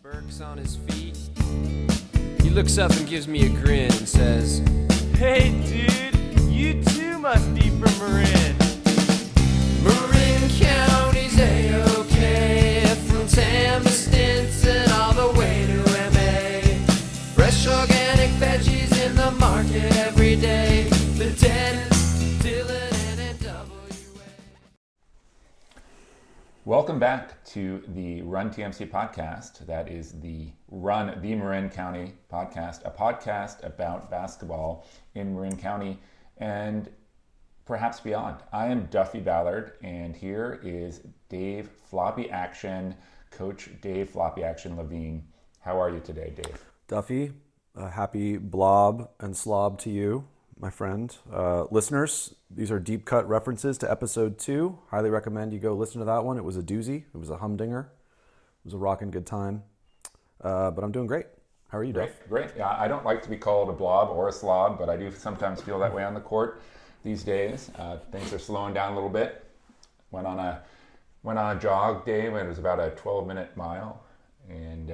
Burke's on his feet. He looks up and gives me a grin and says, "Hey dude, you too must be from Marin." Marin County's A-OK, from Tampa, Stinson, all the way to MA. Fresh organic veggies in the market every day. The Dennis, Dylan, and NWA. Welcome back to the Run TMC podcast. That is the Run the Marin County podcast, a podcast about basketball in Marin County and perhaps beyond. I am Duffy Ballard, and here is Dave Floppy Action, Coach Dave Floppy Action Levine. How are you today, Dave? Duffy, a happy blob and slob to you, my friend. Listeners, these are deep cut references to episode 2. Highly recommend you go listen to that one. It was a doozy. It was a humdinger. It was a rockin' good time. But I'm doing great. How are you, Dave? Great. Yeah, I don't like to be called a blob or a slob, but I do sometimes feel that way on the court these days. Things are slowing down a little bit. Went on a jog, Dave, and it was about a 12-minute mile. And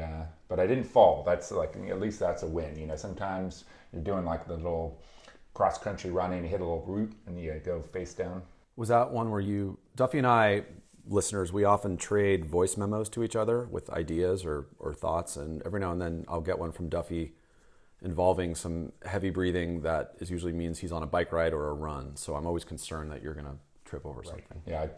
but I didn't fall. That's like, at least that's a win. You know, sometimes you're doing like the little cross-country running, you hit a little root and you go face down. Was that one where Duffy and I, listeners, we often trade voice memos to each other with ideas or thoughts, and every now and then I'll get one from Duffy involving some heavy breathing that usually means he's on a bike ride or a run. So I'm always concerned that you're going to trip over something. Yeah, I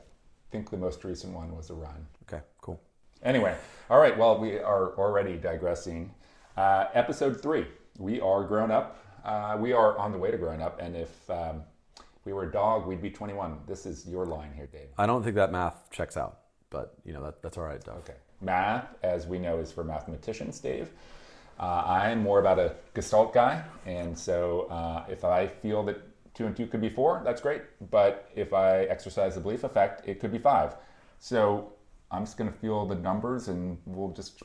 think the most recent one was a run. Okay, cool. Anyway, all right, well, we are already digressing. Episode 3, we are grown up. We are on the way to growing up, and if we were a dog, we'd be 21. This is your line here, Dave. I don't think that math checks out, but that's all right, Duff. Okay. Math, as we know, is for mathematicians, Dave. I'm more about a Gestalt guy, and so if I feel that 2 and 2 could be 4, that's great. But if I exercise the belief effect, it could be 5. So I'm just going to feel the numbers, and we'll just...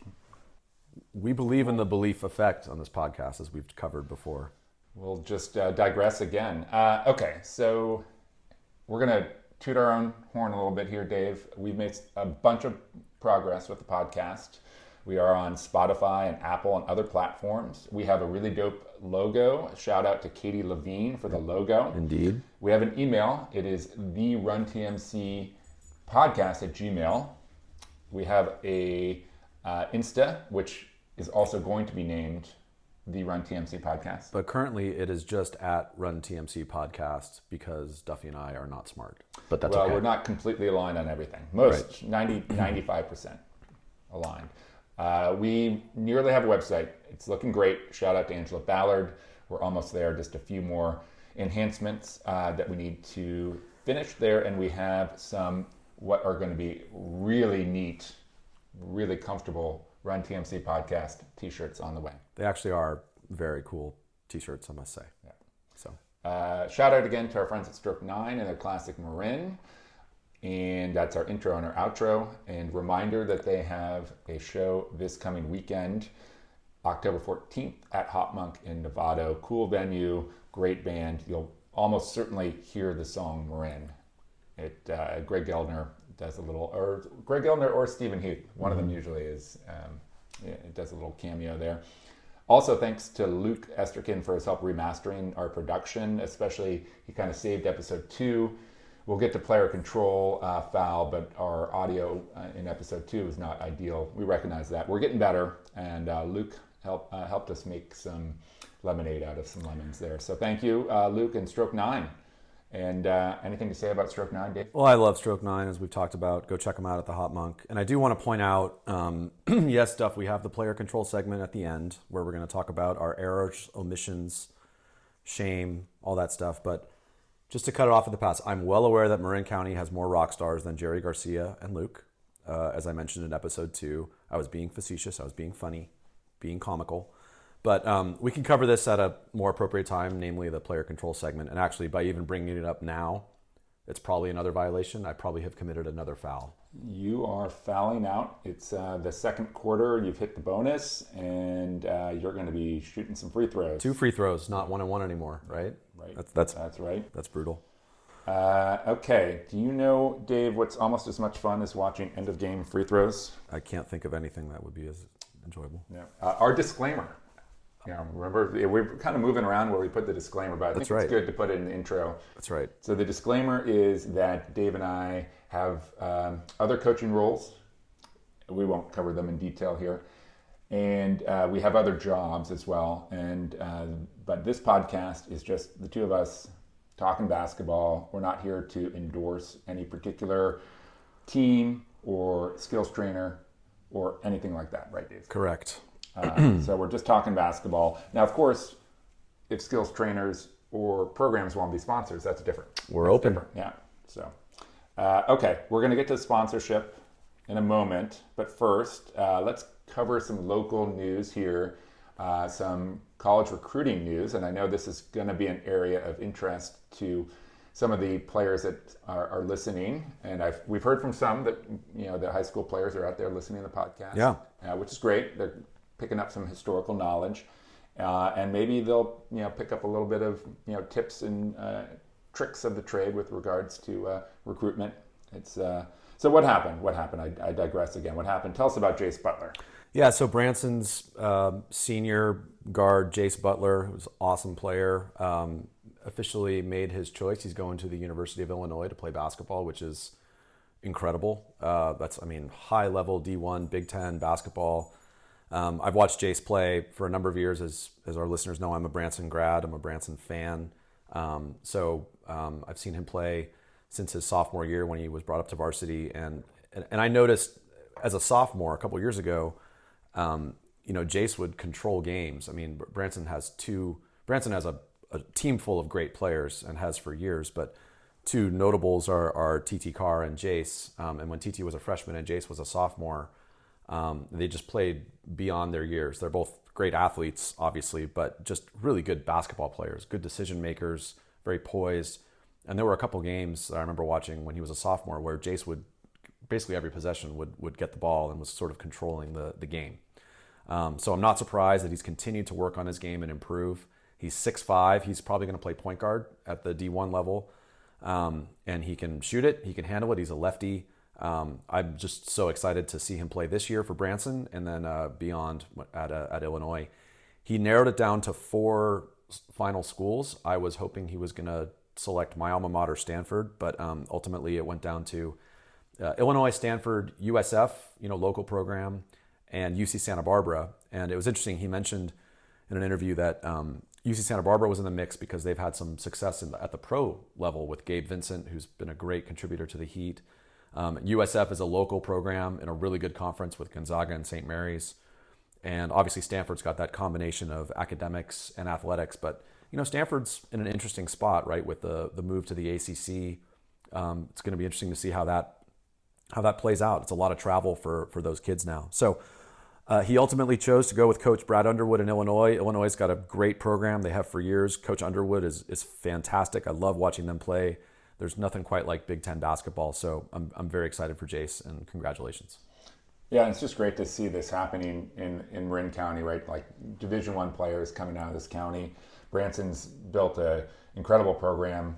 We believe in the belief effect on this podcast, as we've covered before. We'll just digress again. Okay, so we're going to toot our own horn a little bit here, Dave. We've made a bunch of progress with the podcast. We are on Spotify and Apple and other platforms. We have a really dope logo. Shout out to Katie Levine for the logo. Indeed. We have an email. It is theruntmcpodcast@gmail.com. We have a Insta, which is also going to be named the Run TMC Podcast. But currently it is just at Run TMC Podcast because Duffy and I are not smart. But that's okay. Well, we're not completely aligned on everything. Most, right. 95% aligned. We nearly have a website. It's looking great. Shout out to Angela Ballard. We're almost there. Just a few more enhancements that we need to finish there. And we have some what are going to be really neat, really comfortable Run TMC Podcast t-shirts on the way. They actually are very cool t-shirts, I must say. Yeah. So shout out again to our friends at Stroke 9 and their classic Marin. And that's our intro and our outro. And reminder that they have a show this coming weekend, October 14th at Hot Monk in Novato. Cool venue, great band. You'll almost certainly hear the song Marin. Greg Geldner does a little, or Greg Geldner or Stephen Heath. One of them usually is, it does a little cameo there. Also, thanks to Luke Esterkin for his help remastering our production, especially he kind of saved episode 2. We'll get to player control foul, but our audio in episode 2 is not ideal. We recognize that. We're getting better, and Luke helped us make some lemonade out of some lemons there. So thank you, Luke and Stroke 9. And anything to say about Stroke 9, Dave? Well, I love Stroke 9, as we've talked about. Go check them out at the Hot Monk. And I do want to point out, yes, Duff, we have the player control segment at the end where we're going to talk about our errors, omissions, shame, all that stuff. But just to cut it off at the pass, I'm well aware that Marin County has more rock stars than Jerry Garcia and Luke. As I mentioned in episode 2, I was being facetious, I was being funny, being comical. But we can cover this at a more appropriate time, namely the player control segment. And actually, by even bringing it up now, it's probably another violation. I probably have committed another foul. You are fouling out. It's the second quarter. You've hit the bonus, and you're going to be shooting some free throws. 2 free throws, not 1-on-1 anymore, right? Right. That's right. That's brutal. Okay. Do you know, Dave, what's almost as much fun as watching end-of-game free throws? I can't think of anything that would be as enjoyable. Yeah. Our disclaimer. Remember, we're kind of moving around where we put the disclaimer, but I think it's good to put it in the intro. That's right. So the disclaimer is that Dave and I have other coaching roles. We won't cover them in detail here. And we have other jobs as well. And but this podcast is just the two of us talking basketball. We're not here to endorse any particular team or skills trainer or anything like that, right, Dave? Correct. So we're just talking basketball. Now, of course, if skills trainers or programs want to be sponsors, that's different. We're open. Different. Yeah. So, okay, we're going to get to sponsorship in a moment. But first, let's cover some local news here, some college recruiting news. And I know this is going to be an area of interest to some of the players that are listening. And we've heard from some that, the high school players are out there listening to the podcast. Yeah. Which is great. They're picking up some historical knowledge, and maybe they'll pick up a little bit of tips and tricks of the trade with regards to recruitment. It's so what happened? I digress again. What happened? Tell us about Jace Butler. Yeah, so Branson's senior guard Jace Butler, who's an awesome player, officially made his choice. He's going to the University of Illinois to play basketball, which is incredible. That's high level D1 Big Ten basketball. I've watched Jace play for a number of years. As our listeners know, I'm a Branson grad. I'm a Branson fan. So I've seen him play since his sophomore year when he was brought up to varsity. And I noticed as a sophomore a couple years ago, Jace would control games. Branson has a team full of great players and has for years, but two notables are TT Carr and Jace. And when TT was a freshman and Jace was a sophomore, they just played beyond their years. They're both great athletes, obviously, but just really good basketball players, good decision makers, very poised. And there were a couple games that I remember watching when he was a sophomore where Jace would basically every possession would get the ball and was sort of controlling the game. So I'm not surprised that he's continued to work on his game and improve. He's 6'5". He's probably going to play point guard at the D1 level. And he can shoot it. He can handle it. He's a lefty. I'm just so excited to see him play this year for Branson and then beyond at Illinois. He narrowed it down to 4 final schools. I was hoping he was going to select my alma mater, Stanford, but ultimately it went down to Illinois, Stanford, USF, local program, and UC Santa Barbara. And it was interesting. He mentioned in an interview that UC Santa Barbara was in the mix because they've had some success at the pro level with Gabe Vincent, who's been a great contributor to the Heat. USF is a local program in a really good conference with Gonzaga and St. Mary's. And obviously Stanford's got that combination of academics and athletics. But, Stanford's in an interesting spot, right, with the move to the ACC. It's going to be interesting to see how that plays out. It's a lot of travel for those kids now. So he ultimately chose to go with Coach Brad Underwood in Illinois. Illinois's got a great program. They have for years. Coach Underwood is fantastic. I love watching them play. There's nothing quite like Big Ten basketball, so I'm very excited for Jace, and congratulations. Yeah, it's just great to see this happening in Marin County, right? Like Division I players coming out of this county. Branson's built an incredible program.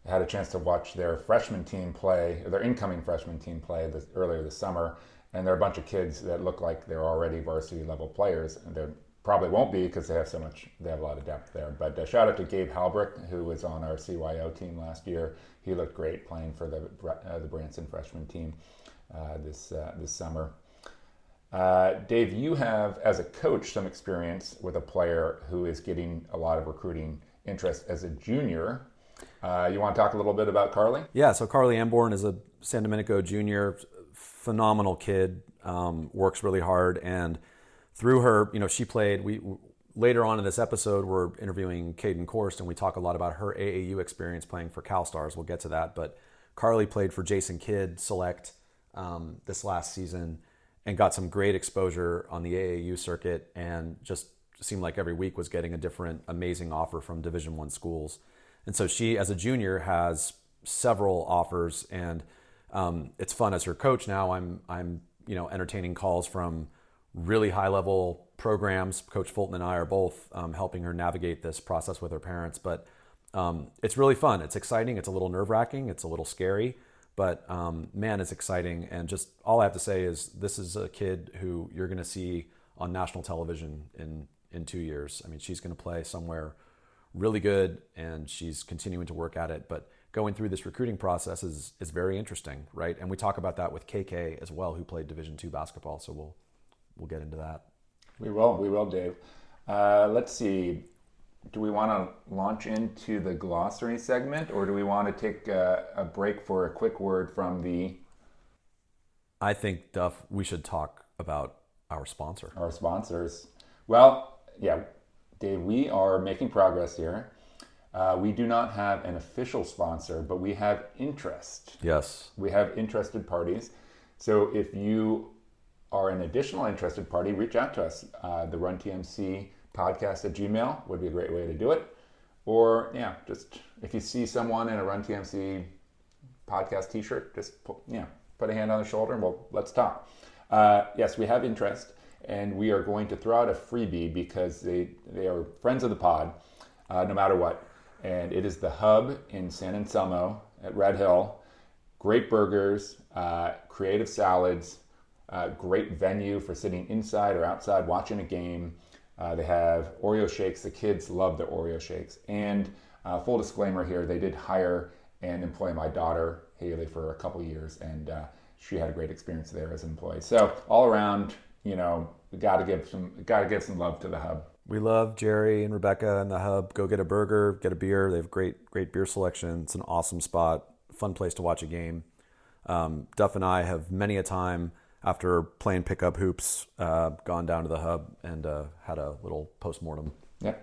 I had a chance to watch their freshman team play, their incoming freshman team play earlier this summer, and there are a bunch of kids that look like they're already varsity level players, and they probably won't be because they have a lot of depth there. But shout out to Gabe Halbrick, who was on our CYO team last year. He looked great playing for the Branson freshman team this summer. Dave, you have, as a coach, some experience with a player who is getting a lot of recruiting interest as a junior. You want to talk a little bit about Carly? Yeah, so Carly Amborn is a San Domenico junior, phenomenal kid, works really hard, and through her, she played. Later on in this episode, we're interviewing Kayden Korst, and we talk a lot about her AAU experience playing for Cal Stars. We'll get to that, but Carly played for Jason Kidd Select this last season and got some great exposure on the AAU circuit, and just seemed like every week was getting a different amazing offer from Division I schools. And so she, as a junior, has several offers, and it's fun as her coach now. I'm entertaining calls from really high level programs. Coach Fulton and I are both helping her navigate this process with her parents, but it's really fun. It's exciting. It's a little nerve wracking. It's a little scary, but man, it's exciting. And just all I have to say is this is a kid who you're going to see on national television in 2 years. I mean, she's going to play somewhere really good, and she's continuing to work at it. But going through this recruiting process is very interesting, right? And we talk about that with KK as well, who played Division II basketball. So we'll get into that. We will, Dave. Let's see. Do we want to launch into the glossary segment, or do we want to take a break for a quick word from the... I think, Duff, we should talk about our sponsor. Our sponsors. Well, yeah, Dave, we are making progress here. We do not have an official sponsor, but we have interest. Yes. We have interested parties. So if you are an additional interested party, reach out to us. The Run TMC podcast at Gmail would be a great way to do it. Or, yeah, just if you see someone in a Run TMC podcast t-shirt, just put a hand on the shoulder and let's talk. Yes, we have interest, and we are going to throw out a freebie because they are friends of the pod, no matter what. And it is the Hub in San Anselmo at Red Hill. Great burgers, creative salads, great venue for sitting inside or outside watching a game. They have Oreo shakes. The kids love the Oreo shakes. And full disclaimer here, they did hire and employ my daughter, Haley, for a couple years, and she had a great experience there as an employee. So all around, we gotta give some love to the Hub. We love Jerry and Rebecca and the Hub. Go get a burger, get a beer. They have great beer selection. It's an awesome spot, fun place to watch a game. Duff and I have many a time after playing pickup hoops gone down to the Hub and had a little postmortem. Yeah.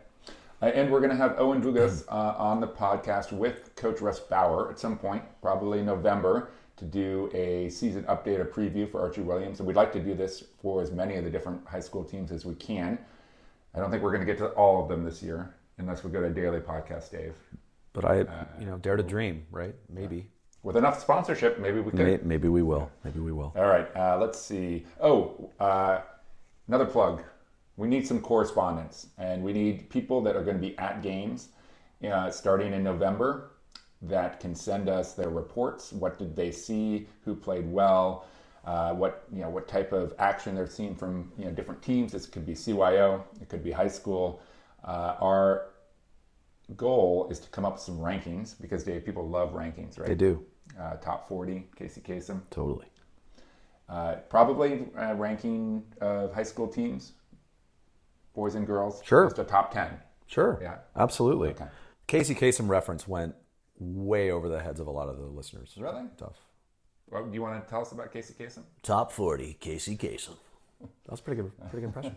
And we're going to have Owen Vugas on the podcast with Coach Russ Bauer at some point, probably November, to do a season update or preview for Archie Williams. And we'd like to do this for as many of the different high school teams as we can. I don't think we're going to get to all of them this year, unless we go to a daily podcast, Dave. But I dare to dream, right? Maybe. With enough sponsorship, maybe we could. Maybe we will. Maybe we will. All right. Let's see. Another plug. We need some correspondence, and we need people that are going to be at games starting in November that can send us their reports. What did they see? Who played well? What type of action they're seeing from different teams. This could be CYO. It could be high school. Our goal is to come up with some rankings because, Dave, people love rankings, right? They do. Top 40, Casey Kasem. Totally. Probably a ranking of high school teams, boys and girls. Sure. Just a top 10. Sure. Yeah. Absolutely. Okay. Casey Kasem reference went way over the heads of a lot of the listeners. Really? Tough. Well, do you want to tell us about Casey Kasem? Top 40, Casey Kasem. That was pretty good impression.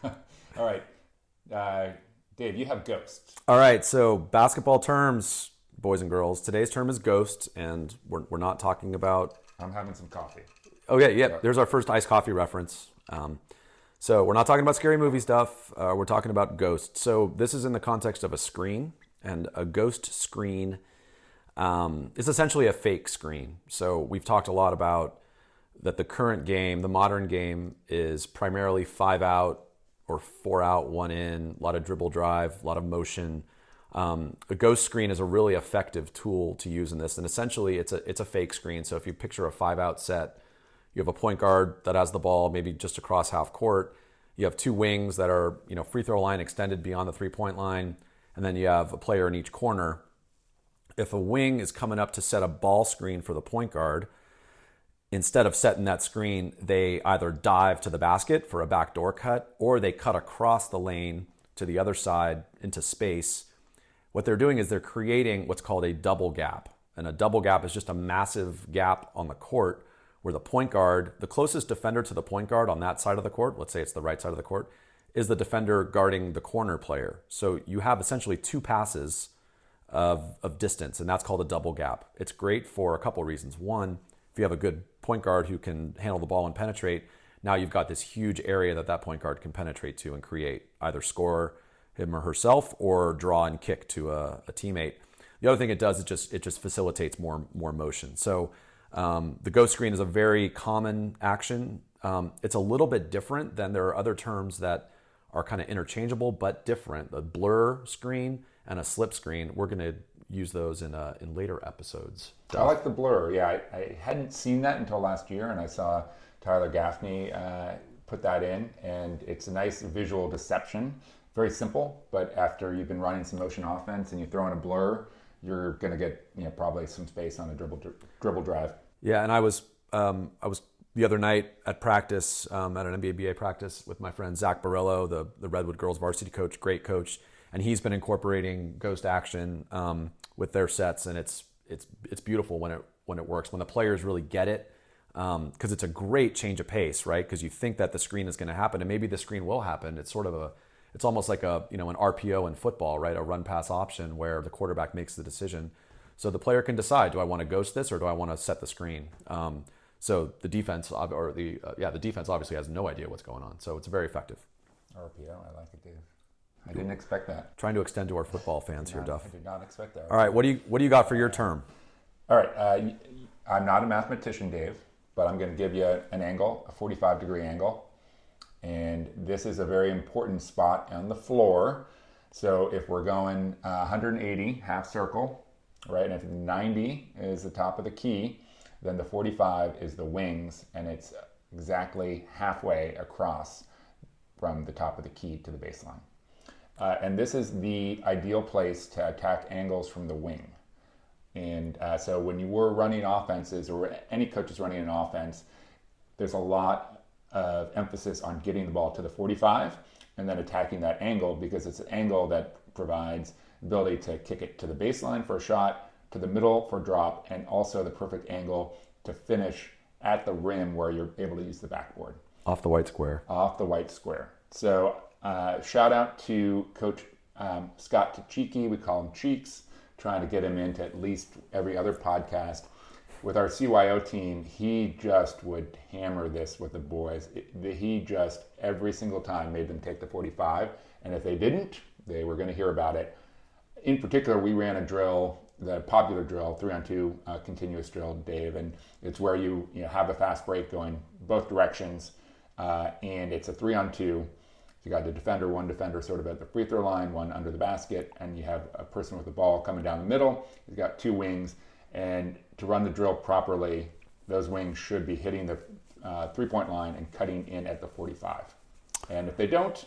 All right. Dave, you have ghosts. All right, so basketball terms, boys and girls. Today's term is ghost, and we're not talking about... I'm having some coffee. Okay, yeah, there's our first iced coffee reference. So we're not talking about scary movie stuff. We're talking about ghosts. So this is in the context of a screen, and a ghost screen is essentially a fake screen. So we've talked a lot about that the current game, the modern game, is primarily 5 out or 4 out, 1 in, a lot of dribble drive, a lot of motion. A ghost screen is a really effective tool to use in this, and essentially it's a fake screen. So if you picture a 5 out set, you have a point guard that has the ball maybe just across half court. You have 2 wings that are free throw line extended beyond the 3-point line, and then you have a player in each corner. If a wing is coming up to set a ball screen for the point guard, instead of setting that screen, they either dive to the basket for a backdoor cut, or they cut across the lane to the other side into space. What they're doing is they're creating what's called a double gap. And a double gap is just a massive gap on the court where the point guard, the closest defender to the point guard on that side of the court, let's say it's the right side of the court, is the defender guarding the corner player. So you have essentially 2 passes of distance, and that's called a double gap. It's great for a couple reasons. One, if you have a good point guard who can handle the ball and penetrate, now you've got this huge area that point guard can penetrate to and create, either score him or herself or draw and kick to a teammate. The other thing it does, it just facilitates more motion. So the ghost screen is a very common action. It's a little bit different than there are other terms that are kind of interchangeable but different. The blur screen and a slip screen, we're going to use those in later episodes. I like the blur. Yeah, I hadn't seen that until last year, and I saw Tyler Gaffney put that in, and it's a nice visual deception. Very simple, but after you've been running some motion offense and you throw in a blur, you're going to get probably some space on a dribble drive. Yeah, and I was the other night at practice, at an NBABA practice with my friend Zach Borello, the Redwood girls varsity coach, great coach, and he's been incorporating ghost action with their sets, and it's beautiful when it works, when the players really get it, because it's a great change of pace, right? Because you think that the screen is going to happen, and maybe the screen will happen. It's sort of it's almost like an RPO in football, right? A run pass option where the quarterback makes the decision. So the player can decide, do I want to ghost this or do I want to set the screen? So the defense the defense obviously has no idea what's going on. So it's very effective. RPO, I like it, Dave. I didn't expect that. Trying to extend to our football fans here, Duff. I did not expect that. All right, what do you got for your term? All right, I'm not a mathematician, Dave, but I'm going to give you an angle, a 45-degree angle. And this is a very important spot on the floor. So if we're going 180, half circle, right? And if 90 is the top of the key, then the 45 is the wings, and it's exactly halfway across from the top of the key to the baseline. And this is the ideal place to attack angles from the wing. And so when you were running offenses, or any coach is running an offense, there's a lot of emphasis on getting the ball to the 45 and then attacking that angle, because it's an angle that provides the ability to kick it to the baseline for a shot, to the middle for drop, and also the perfect angle to finish at the rim where you're able to use the backboard. Off the white square. Off the white square. So shout out to Coach Scott Tachiki. We call him Cheeks, trying to get him into at least every other podcast. With our CYO team, he just would hammer this with the boys. He just, every single time, made them take the 45. And if they didn't, they were going to hear about it. In particular, we ran a drill, the popular drill, 3-on-2 continuous drill, Dave. And it's where you have a fast break going both directions. And it's a 3-on-2. You got one defender sort of at the free throw line, one under the basket, and you have a person with the ball coming down the middle. You've got two wings. And to run the drill properly, those wings should be hitting the 3-point line and cutting in at the 45. And if they don't,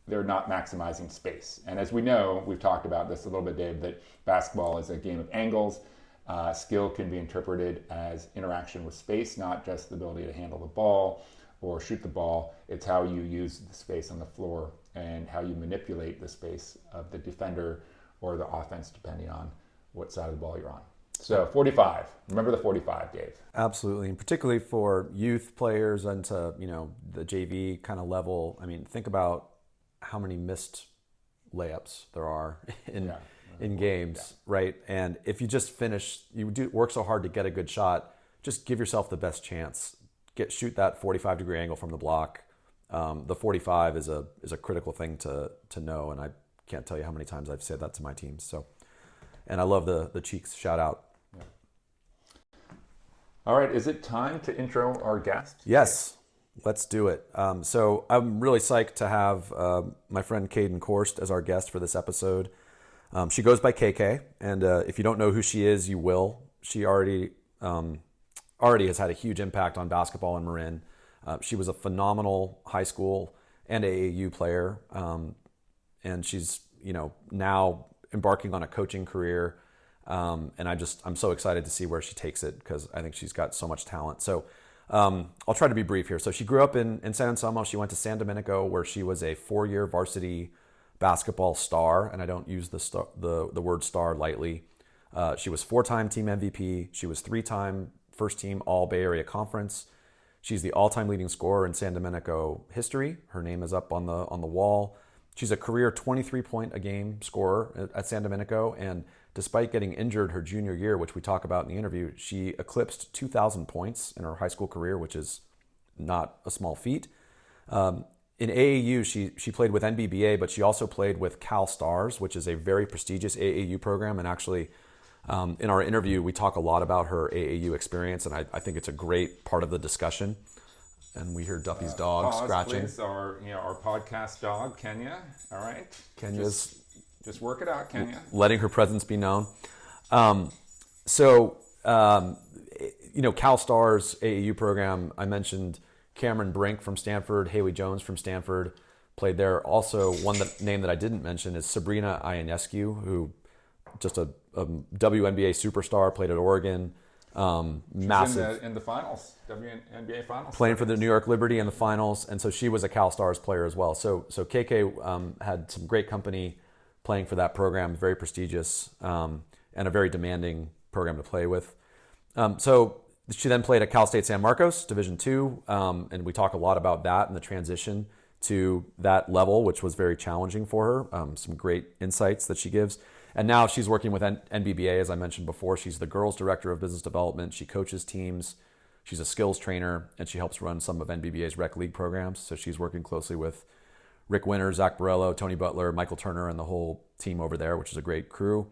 they're not maximizing space. And as we know, we've talked about this a little bit, Dave, that basketball is a game of angles. Skill can be interpreted as interaction with space, not just the ability to handle the ball or shoot the ball. It's how you use the space on the floor and how you manipulate the space of the defender or the offense, depending on what side of the ball you're on. So 45. Remember the 45, Dave. Absolutely, and particularly for youth players and to the JV kind of level. I mean, think about how many missed layups there are in games, right? And if you just work so hard to get a good shot, just give yourself the best chance. Shoot that 45-degree angle from the block. The 45 is a critical thing to know, and I can't tell you how many times I've said that to my teams. So. And I love the Cheeks shout out. Yeah. All right, is it time to intro our guest? Yes, let's do it. So I'm really psyched to have my friend Kayden Korst as our guest for this episode. She goes by KK, and if you don't know who she is, you will. She already has had a huge impact on basketball in Marin. She was a phenomenal high school and AAU player, and she's now embarking on a coaching career, and I'm so excited to see where she takes it, because I think she's got so much talent. So I'll try to be brief here. So she grew up in San Anselmo. She went to San Domenico, where she was a 4-year varsity basketball star, and I don't use the word star lightly. She was 4-time team MVP. She was 3-time first team All Bay Area Conference. She's the all-time leading scorer in San Domenico history. Her name is up on the wall. She's a career 23-point-a-game scorer at San Domenico, and despite getting injured her junior year, which we talk about in the interview, she eclipsed 2,000 points in her high school career, which is not a small feat. In AAU, she played with NBBA, but she also played with Cal Stars, which is a very prestigious AAU program. And actually, in our interview, we talk a lot about her AAU experience, and I think it's a great part of the discussion. And we hear Duffy's dog scratching. Please. Our podcast dog, Kenya. All right. Kenya's just work it out, Kenya. Letting her presence be known. Cal Stars AAU program, I mentioned, Cameron Brink from Stanford, Haley Jones from Stanford played there. Also, name that I didn't mention is Sabrina Ionescu, who just a WNBA superstar, played at Oregon. Massive in the finals, WNBA finals, playing for the New York Liberty in the finals, and so she was a Cal Stars player as well. So KK had some great company playing for that program, very prestigious and a very demanding program to play with. So she then played at Cal State San Marcos, Division II, and we talk a lot about that and the transition to that level, which was very challenging for her. Some great insights that she gives. And now she's working with NBBA, as I mentioned before. She's the girls' director of business development. She coaches teams. She's a skills trainer, and she helps run some of NBBA's rec league programs. So she's working closely with Rick Winter, Zach Borello, Tony Butler, Michael Turner, and the whole team over there, which is a great crew.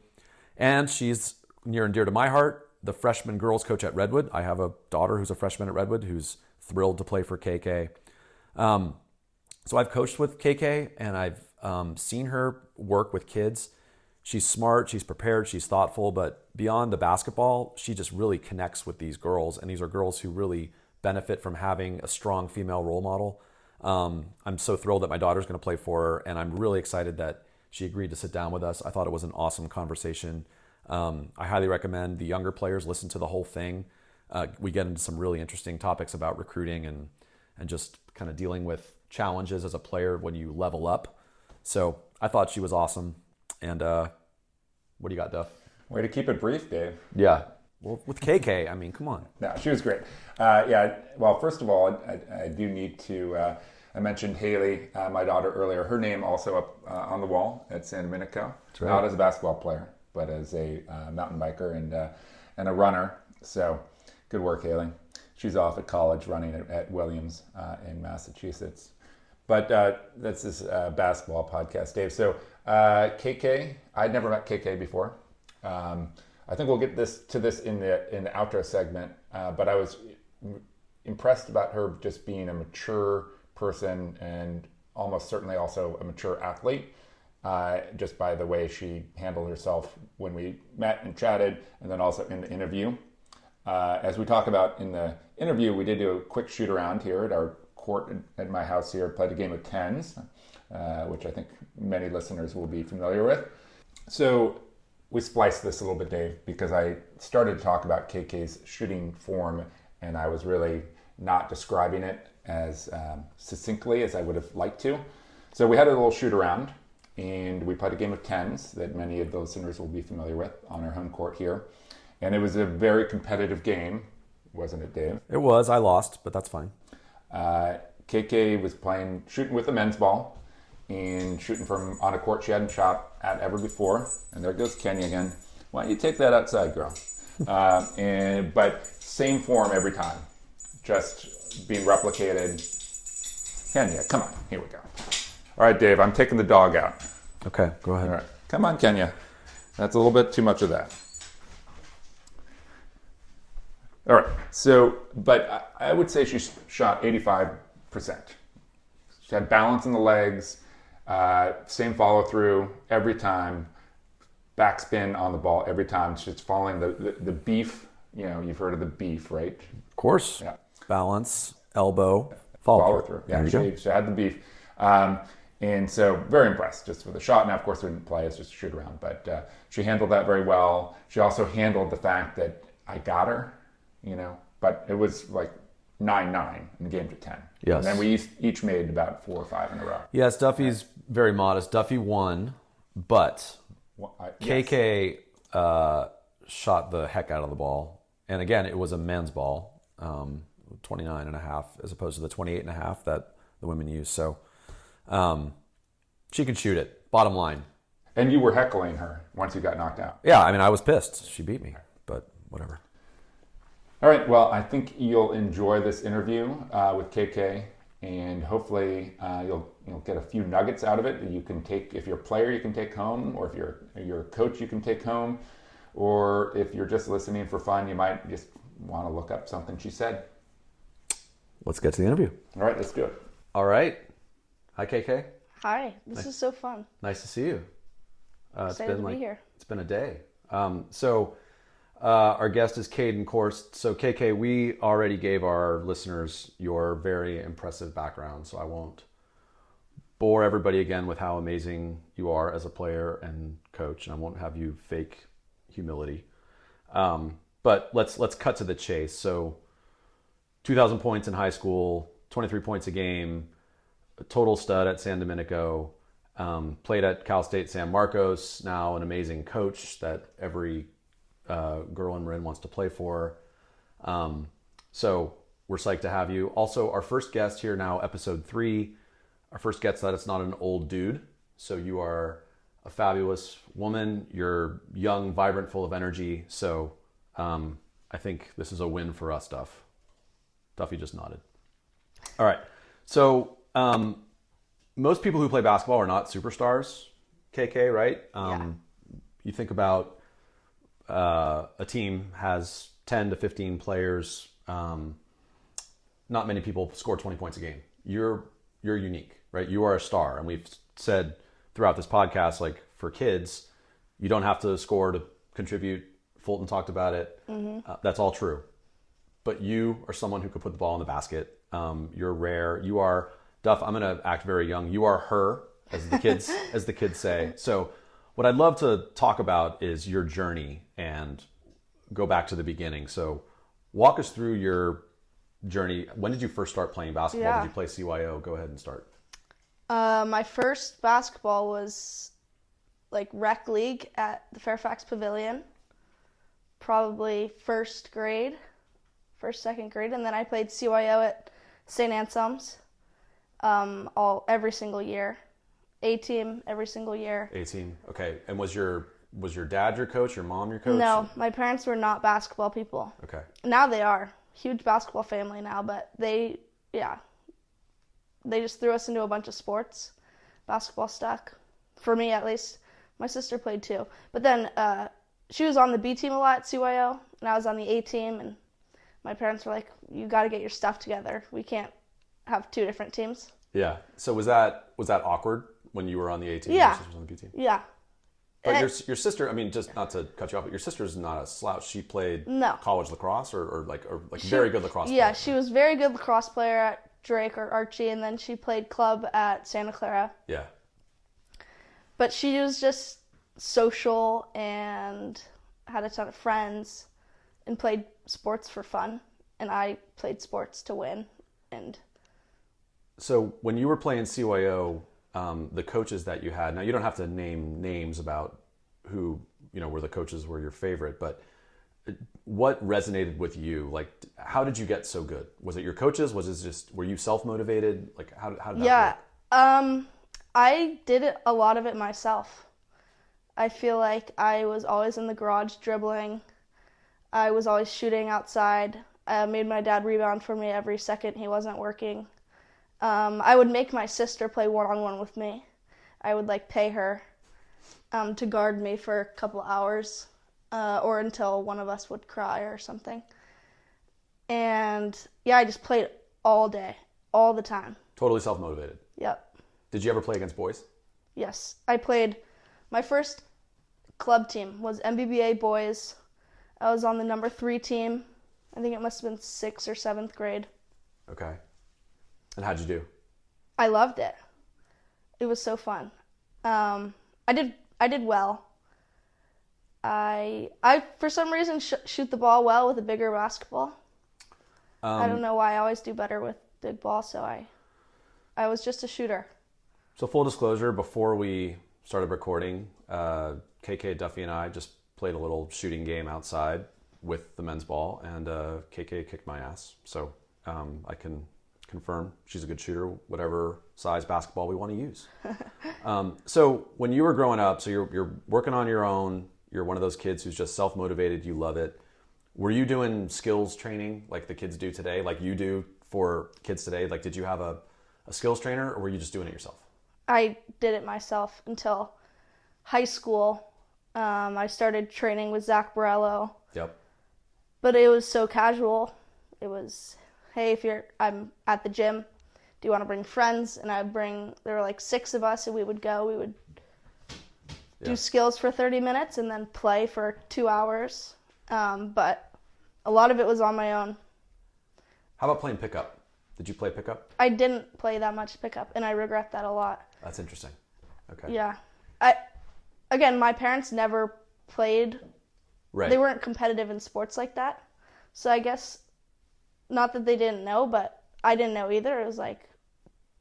And she's near and dear to my heart, the freshman girls coach at Redwood. I have a daughter who's a freshman at Redwood who's thrilled to play for KK. So I've coached with KK, and I've seen her work with kids. She's smart, she's prepared, she's thoughtful, but beyond the basketball, she just really connects with these girls, and these are girls who really benefit from having a strong female role model. I'm so thrilled that my daughter's going to play for her, and I'm really excited that she agreed to sit down with us. I thought it was an awesome conversation. I highly recommend the younger players listen to the whole thing. We get into some really interesting topics about recruiting and just kind of dealing with challenges as a player when you level up. So I thought she was awesome. And what do you got, Duff? Way to keep it brief, Dave. Yeah. Well, with KK, I mean, come on. No, she was great. Yeah, well, first of all, I do need to, I mentioned Haley, my daughter, earlier. Her name also up on the wall at San Domenico. Right. Not as a basketball player, but as a mountain biker and a runner. So good work, Haley. She's off at college running at Williams in Massachusetts. But that's this basketball podcast, Dave. So KK, I'd never met KK before. I think we'll get to this in the outro segment. But I was impressed about her just being a mature person and almost certainly also a mature athlete, just by the way she handled herself when we met and chatted, and then also in the interview. As we talk about in the interview, we did do a quick shoot around here at our court at my house here, played a game of tens, which I think many listeners will be familiar with. So we spliced this a little bit, Dave, because I started to talk about KK's shooting form, and I was really not describing it as succinctly as I would have liked to. So we had a little shoot around, and we played a game of tens that many of the listeners will be familiar with on our home court here. And it was a very competitive game, wasn't it, Dave? It was. I lost, but that's fine. KK was shooting with a men's ball and shooting from on a court she hadn't shot at ever before. And there goes Kenya again. Why don't you take that outside, girl? But same form every time, just being replicated. Kenya, come on, here we go. All right, Dave, I'm taking the dog out. Okay, go ahead. All right, come on, Kenya. That's a little bit too much of that. All right, so, but I would say she shot 85%. She had balance in the legs, same follow through every time, backspin on the ball every time. She's following the beef, you've heard of the beef, right? Of course. Yeah. Balance, elbow, follow through. Yeah, she had the beef. And so very impressed just with the shot. Now, of course, we didn't play, it's just a shoot around, but she handled that very well. She also handled the fact that I got her, but it was like 9-9 in the game to 10. Yes. And then we each made about 4 or 5 in a row. Yes, Duffy's very modest. Duffy won, but KK shot the heck out of the ball. And again, it was a men's ball, 29.5 as opposed to the 28.5 that the women use. So she can shoot it, bottom line. And you were heckling her once you got knocked out. Yeah, I mean, I was pissed. She beat me, but whatever. All right, well, I think you'll enjoy this interview with KK, and hopefully you'll get a few nuggets out of it that you can take. If you're a player, you can take home, or if you're a coach, you can take home, or if you're just listening for fun, you might just want to look up something she said. Let's get to the interview. All right, let's do it. All right. Hi, KK. Hi, this is so fun. Nice to see you. Excited to be here. It's been a day. Our guest is Kayden Korst. So, KK, we already gave our listeners your very impressive background, so I won't bore everybody again with how amazing you are as a player and coach, and I won't have you fake humility. But let's cut to the chase. So, 2,000 points in high school, 23 points a game, a total stud at San Domenico, played at Cal State San Marcos, now an amazing coach that every girl in Marin wants to play for. So we're psyched to have you. Also, our first guest here now, episode 3. Our first guest that it's not an old dude. So you are a fabulous woman. You're young, vibrant, full of energy. So I think this is a win for us, Duff. Duffy just nodded. All right. So most people who play basketball are not superstars, KK, right? You think about a team has 10 to 15 players. Not many people score 20 points a game. You're unique, right? You are a star. And we've said throughout this podcast, like for kids, you don't have to score to contribute. Fulton talked about it. That's all true. But you are someone who could put the ball in the basket. You're rare. You are, Duff, I'm going to act very young. You are her, as the kids say. So what I'd love to talk about is your journey and go back to the beginning. So walk us through your journey. When did you first start playing basketball? Yeah. Did you play CYO? Go ahead and start. My first basketball was like rec league at the Fairfax Pavilion, probably first, second grade, and then I played CYO at St. Anselm's every single year. A-team every single year. A-team. Okay. And was your dad your coach, your mom your coach? No, my parents were not basketball people. Okay. Now they are. Huge basketball family now, but they just threw us into a bunch of sports. Basketball stuck. For me, at least. My sister played too. But then she was on the B team a lot at CYO, and I was on the A team, and my parents were like, you got to get your stuff together. We can't have 2 different teams. Yeah. So was that awkward when you were on the A team? Yeah. Your sister was on the B team? Yeah. But your sister, I mean, just not to cut you off, but your sister's not a slouch. She played college lacrosse or very good lacrosse player. Yeah, she was very good lacrosse player at Drake or Archie, and then she played club at Santa Clara. Yeah. But she was just social and had a ton of friends and played sports for fun. And I played sports to win. And so when you were playing CYO, the coaches that you had, now you don't have to name names about who, were the coaches were your favorite, but what resonated with you? Like, how did you get so good? Was it your coaches? Was it just, were you self-motivated? Like, how did that work? I did a lot of it myself. I feel like I was always in the garage dribbling. I was always shooting outside. I made my dad rebound for me every second he wasn't working. I would make my sister play one-on-one with me. I would pay her to guard me for a couple hours or until one of us would cry or something. And I just played all day, all the time. Totally self-motivated. Yep. Did you ever play against boys? Yes. I played, my first club team was MBBA boys. I was on the number 3 team. I think it must have been 6th or 7th grade. Okay. And how'd you do? I loved it. It was so fun. I did well. I for some reason shoot the ball well with a bigger basketball. I don't know why I always do better with big ball, so I was just a shooter. So full disclosure, before we started recording, KK, Duffy, and I just played a little shooting game outside with the men's ball, and KK kicked my ass. So I can confirm she's a good shooter, whatever size basketball we want to use. So when you were growing up, so you're working on your own, you're one of those kids who's just self-motivated, you love it. Were you doing skills training like the kids do today, like you do for kids today? Like, did you have a skills trainer, or were you just doing it yourself? I did it myself until high school. I started training with Zach Borello. Yep. But it was so casual. It was, hey, I'm at the gym, do you want to bring friends? And there were 6 of us, and we would do skills for 30 minutes and then play for 2 hours. But a lot of it was on my own. How about playing pickup? Did you play pickup? I didn't play that much pickup, and I regret that a lot. That's interesting. Okay. Yeah. Again, my parents never played. Right. They weren't competitive in sports like that. So I guess, not that they didn't know, but I didn't know either. It was like,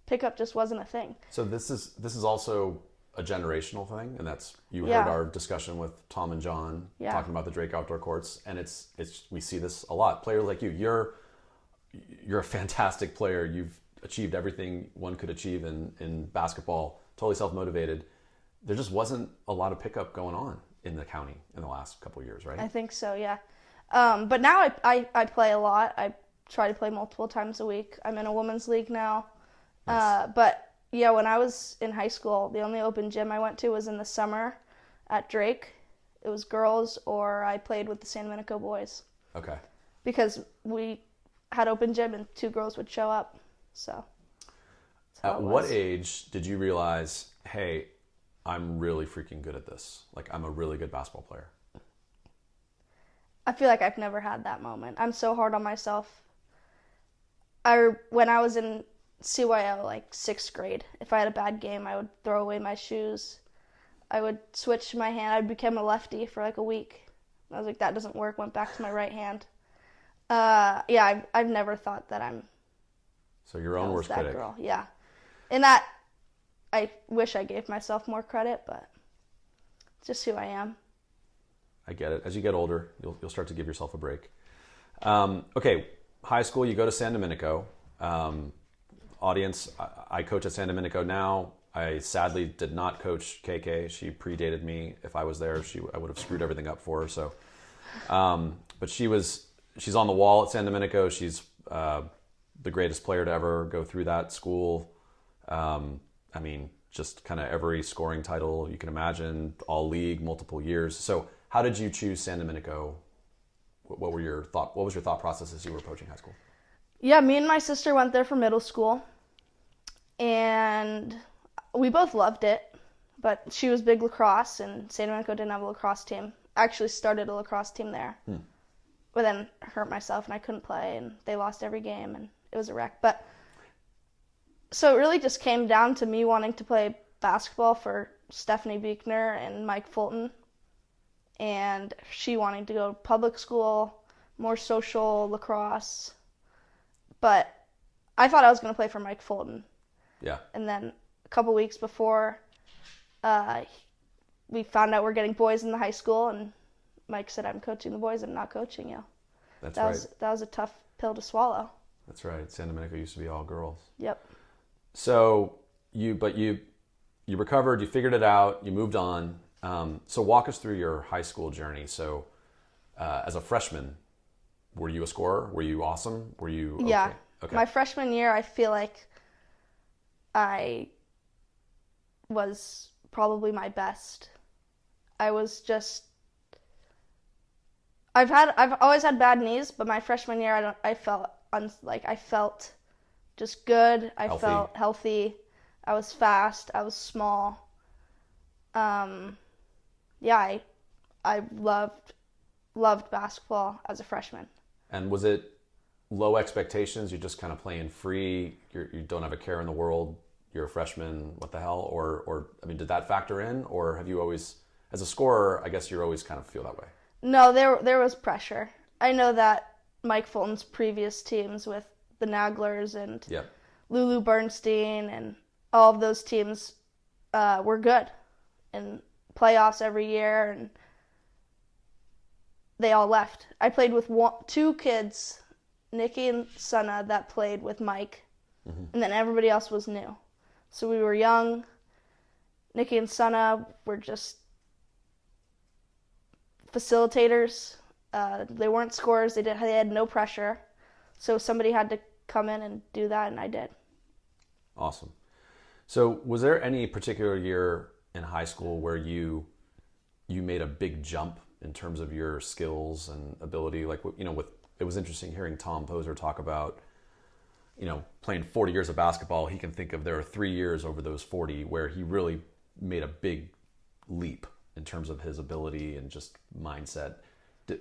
pickup just wasn't a thing. So this is also a generational thing, and that's, you Yeah. heard our discussion with Tom and John Yeah. talking about the Drake Outdoor Courts, and it's we see this a lot. Players like you're a fantastic player. You've achieved everything one could achieve in basketball, totally self-motivated. There just wasn't a lot of pickup going on in the county in the last couple of years, right? I think so, yeah. But now I play a lot. I try to play multiple times a week. I'm in a women's league now. Nice. But yeah, when I was in high school, the only open gym I went to was in the summer at Drake. It was girls, or I played with the San Domenico boys. Okay. Because we had open gym and 2 girls would show up. So that's how At it what was. age did you realize, hey, I'm really freaking good at this? Like, I'm a really good basketball player. I feel like I've never had that moment. I'm so hard on myself. When I was in CYO, like 6th grade, if I had a bad game, I would throw away my shoes. I would switch my hand. I became a lefty for like a week. I was like, that doesn't work. Went back to my right hand. Yeah, I've never thought that I'm So your own that was worst that critic. girl. Yeah, and that I wish I gave myself more credit, but it's just who I am. I get it. As you get older, you'll start to give yourself a break. Okay, high school, you go to San Domenico. Audience, I coach at San Domenico now. I sadly did not coach KK. She predated me. If I was there, I would have screwed everything up for her. So, but she's on the wall at San Domenico. She's the greatest player to ever go through that school. I mean, just kind of every scoring title you can imagine, all league, multiple years. So how did you choose San Domenico? What was your thought process as you were approaching high school? Yeah, me and my sister went there for middle school, and we both loved it, but she was big lacrosse, and San Domenico didn't have a lacrosse team. I actually started a lacrosse team there, but then hurt myself, and I couldn't play, and they lost every game, and it was a wreck. But so it really just came down to me wanting to play basketball for Stephanie Buechner and Mike Fulton, and she wanting to go to public school, more social lacrosse. But I thought I was going to play for Mike Fulton. Yeah. And then a couple weeks before, we found out we're getting boys in the high school, and Mike said, I'm coaching the boys, I'm not coaching you. That's That right. was a tough pill to swallow. That's right. San Domenico used to be all girls. Yep. So you recovered, you figured it out, you moved on. So walk us through your high school journey. So as a freshman, were you a scorer? Were you awesome? Were you okay? Yeah. Okay. My freshman year, I feel like I was probably my best. I was just, I've always had bad knees, but my freshman year, I felt just good. I felt healthy. I was fast. I was small. Yeah, I loved basketball as a freshman. And was it low expectations? You're just kind of playing free. You don't have a care in the world. You're a freshman. What the hell? Or I mean, did that factor in? Or have you always, as a scorer, I guess you always kind of feel that way? No, there was pressure. I know that Mike Fulton's previous teams with the Naglers and Yeah. Lulu Bernstein and all of those teams were good in playoffs every year, and they all left. I played with 2 kids, Nikki and Sana, that played with Mike, and then everybody else was new. So we were young. Nikki and Sana were just facilitators. They weren't scorers. They had no pressure. So somebody had to come in and do that, and I did. Awesome. So was there any particular year in high school where you made a big jump in terms of your skills and ability? Like, it was interesting hearing Tom Poser talk about, playing 40 years of basketball. He can think of there are 3 years over those 40 where he really made a big leap in terms of his ability and just mindset.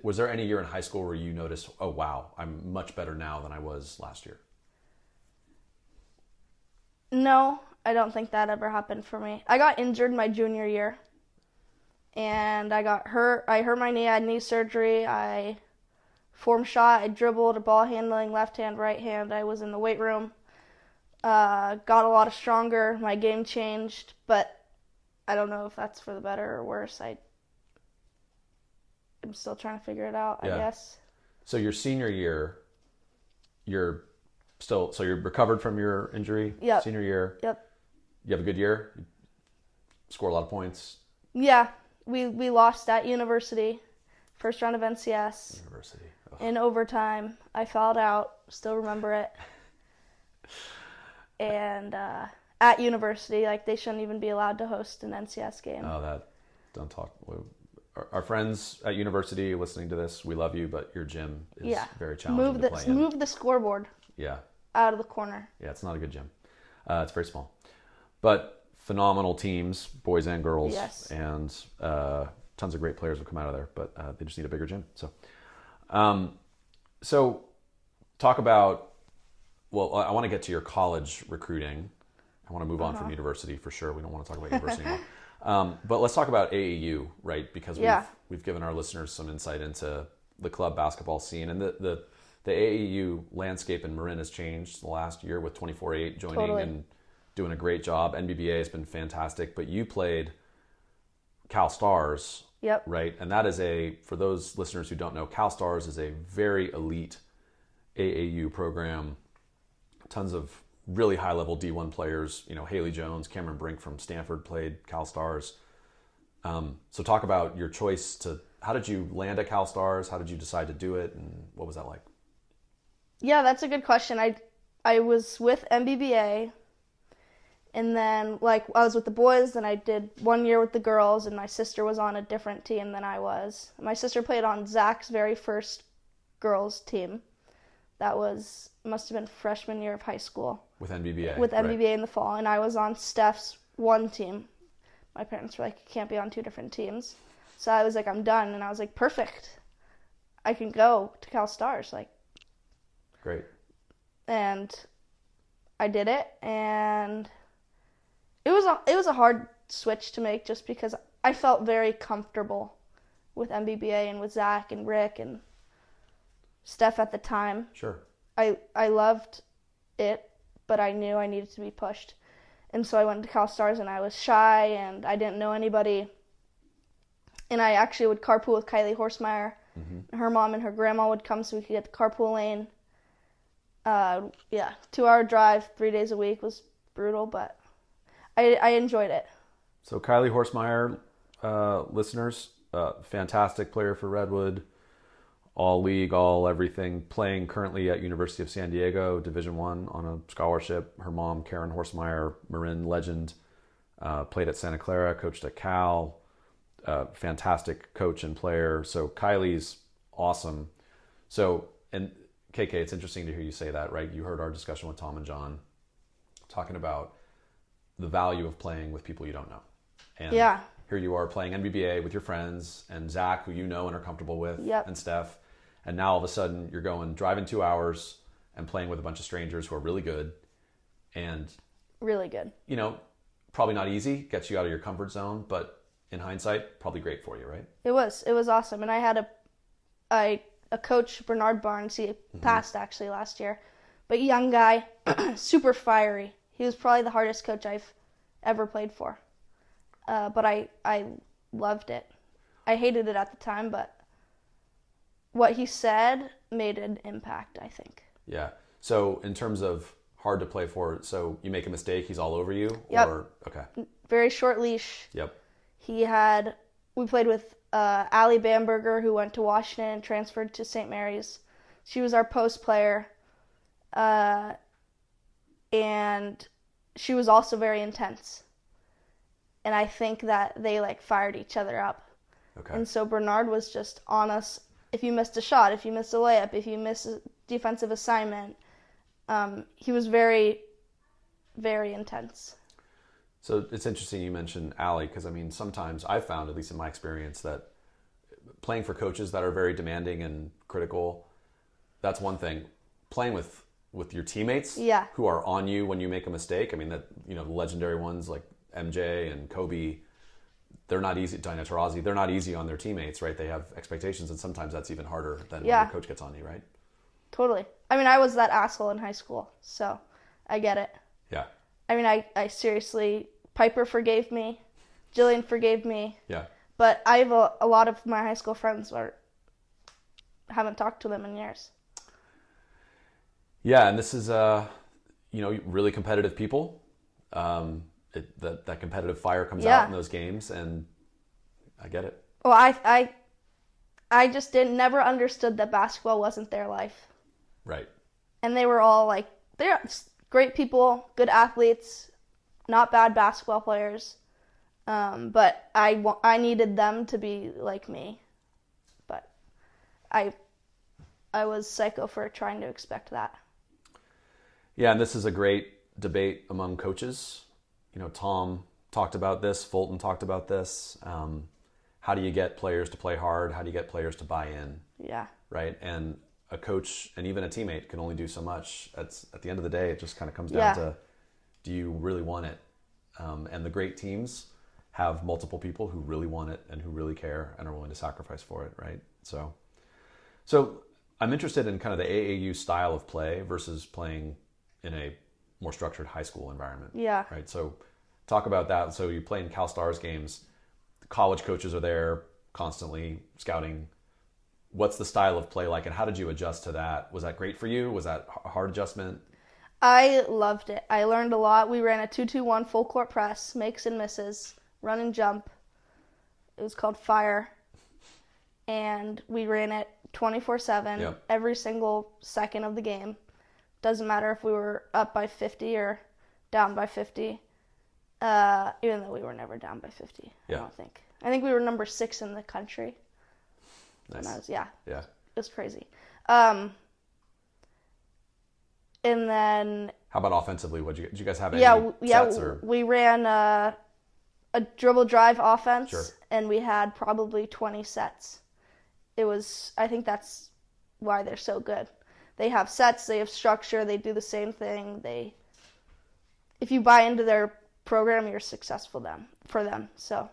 Was there any year in high school where you noticed, oh, wow, I'm much better now than I was last year? No, I don't think that ever happened for me. I got injured my junior year, and I got hurt. I hurt my knee. I had knee surgery. I form shot. I dribbled, ball handling, left hand, right hand. I was in the weight room. Got a lot stronger. My game changed, but I don't know if that's for the better or worse. I'm still trying to figure it out, I guess. So your senior year, you're recovered from your injury? Yep. Senior year? Yep. You have a good year? You score a lot of points? Yeah. We lost at University. First round of NCS. University. Oh. In overtime. I fouled out. Still remember it. And at University, like, they shouldn't even be allowed to host an NCS game. Oh, don't talk. Our friends at University listening to this, we love you, but your gym is very challenging to play in. Move the scoreboard out of the corner. Yeah, it's not a good gym. It's very small. But phenomenal teams, boys and girls. Yes. And tons of great players have come out of there, but they just need a bigger gym. So talk about, well, I want to get to your college recruiting. I want to move on from university for sure. We don't want to talk about university anymore. But let's talk about AAU, right? Because we've given our listeners some insight into the club basketball scene. And the AAU landscape in Marin has changed the last year with 24/8 joining and doing a great job. NBBA has been fantastic. But you played Cal Stars, right? And that is for those listeners who don't know, Cal Stars is a very elite AAU program. Tons of really high-level D1 players. You know, Haley Jones, Cameron Brink from Stanford played Cal Stars. So talk about your choice how did you land at Cal Stars? How did you decide to do it? And what was that like? Yeah, that's a good question. I was with MBBA, and then, like, I was with the boys, then I did 1 year with the girls, and my sister was on a different team than I was. My sister played on Zach's very first girls team. That must have been freshman year of high school. With NBBA. With MBBA in the fall. And I was on Steph's one team. My parents were like, you can't be on two different teams. So I was like, I'm done. And I was like, perfect. I can go to Cal Stars. Like, great. And I did it. And it was a hard switch to make just because I felt very comfortable with MBBA and with Zach and Rick and Steph at the time. Sure. I loved it, but I knew I needed to be pushed. And so I went to Cal Stars, and I was shy, and I didn't know anybody. And I actually would carpool with Kylie Horstmeyer. Mm-hmm. Her mom and her grandma would come so we could get the carpool lane. 2-hour drive, 3 days a week was brutal, but I enjoyed it. So Kylie Horstmeyer, listeners, fantastic player for Redwood. All league, all everything, playing currently at University of San Diego, Division I on a scholarship. Her mom, Karen Horstmeyer, Marin legend, played at Santa Clara, coached at Cal, fantastic coach and player. So Kylie's awesome. So, and KK, it's interesting to hear you say that, right? You heard our discussion with Tom and John talking about the value of playing with people you don't know. And here you are playing NBBA with your friends and Zach, who you know and are comfortable with, and Steph. And now all of a sudden you're driving 2 hours and playing with a bunch of strangers who are really good. And really good. You know, probably not easy, gets you out of your comfort zone, but in hindsight, probably great for you, right? It was awesome. And I had a coach, Bernard Barnes, he passed actually last year, but young guy, super fiery. He was probably the hardest coach I've ever played for. But I loved it. I hated it at the time, but what he said made an impact, I think. Yeah. So in terms of hard to play for, so you make a mistake, he's all over you? Yep. Or, okay. Very short leash. Yep. We played with Allie Bamberger, who went to Washington and transferred to St. Mary's. She was our post player. And she was also very intense. And I think that they fired each other up. Okay. And so Bernard was just on us. If you missed a shot, if you missed a layup, if you missed a defensive assignment, he was very, very intense. So it's interesting you mentioned Allie, because I mean, sometimes I've found, at least in my experience, that playing for coaches that are very demanding and critical, that's one thing. Playing with your teammates Yeah. who are on you when you make a mistake. I mean, that, you know, the legendary ones like MJ and Kobe, they're not easy. Diana Taurasi, they're not easy on their teammates, right? They have expectations, and sometimes that's even harder than when Yeah. your coach gets on you, right? Totally. I mean, I was that asshole in high school, so I get it. Yeah. I mean, I seriously, Piper forgave me, Jillian forgave me, Yeah. but I have a lot of my high school friends haven't talked to them in years. Yeah, and this is, you know, really competitive people. That competitive fire comes out in those games, and I get it. Well, I just never understood that basketball wasn't their life. Right. And they were all like, they're great people, good athletes, not bad basketball players. But I needed them to be like me. But I was psycho for trying to expect that. Yeah, and this is a great debate among coaches. You know, Tom talked about this, Fulton talked about this. How do you get players to play hard? How do you get players to buy in? Yeah. Right? And a coach and even a teammate can only do so much. At the end of the day, it just kind of comes down to, do you really want it? And the great teams have multiple people who really want it and who really care and are willing to sacrifice for it, right? So I'm interested in kind of the AAU style of play versus playing in a more structured high school environment. Yeah. Right. So talk about that. So you play in Cal Stars games. College coaches are there constantly scouting. What's the style of play like, and how did you adjust to that? Was that great for you? Was that a hard adjustment? I loved it. I learned a lot. We ran a 2-2-1 full court press, makes and misses, run and jump. It was called Fire. And we ran it 24/7 every single second of the game. Doesn't matter if we were up by 50 or down by 50, even though we were never down by 50, I don't think. I think we were number 6 in the country. Nice. Yeah. Yeah. It was crazy. And then... How about offensively? Did you guys have any sets? Or? We ran a dribble drive offense, and we had probably 20 sets. I think that's why they're so good. They have sets, they have structure, they do the same thing. If you buy into their program, you're successful for them. So,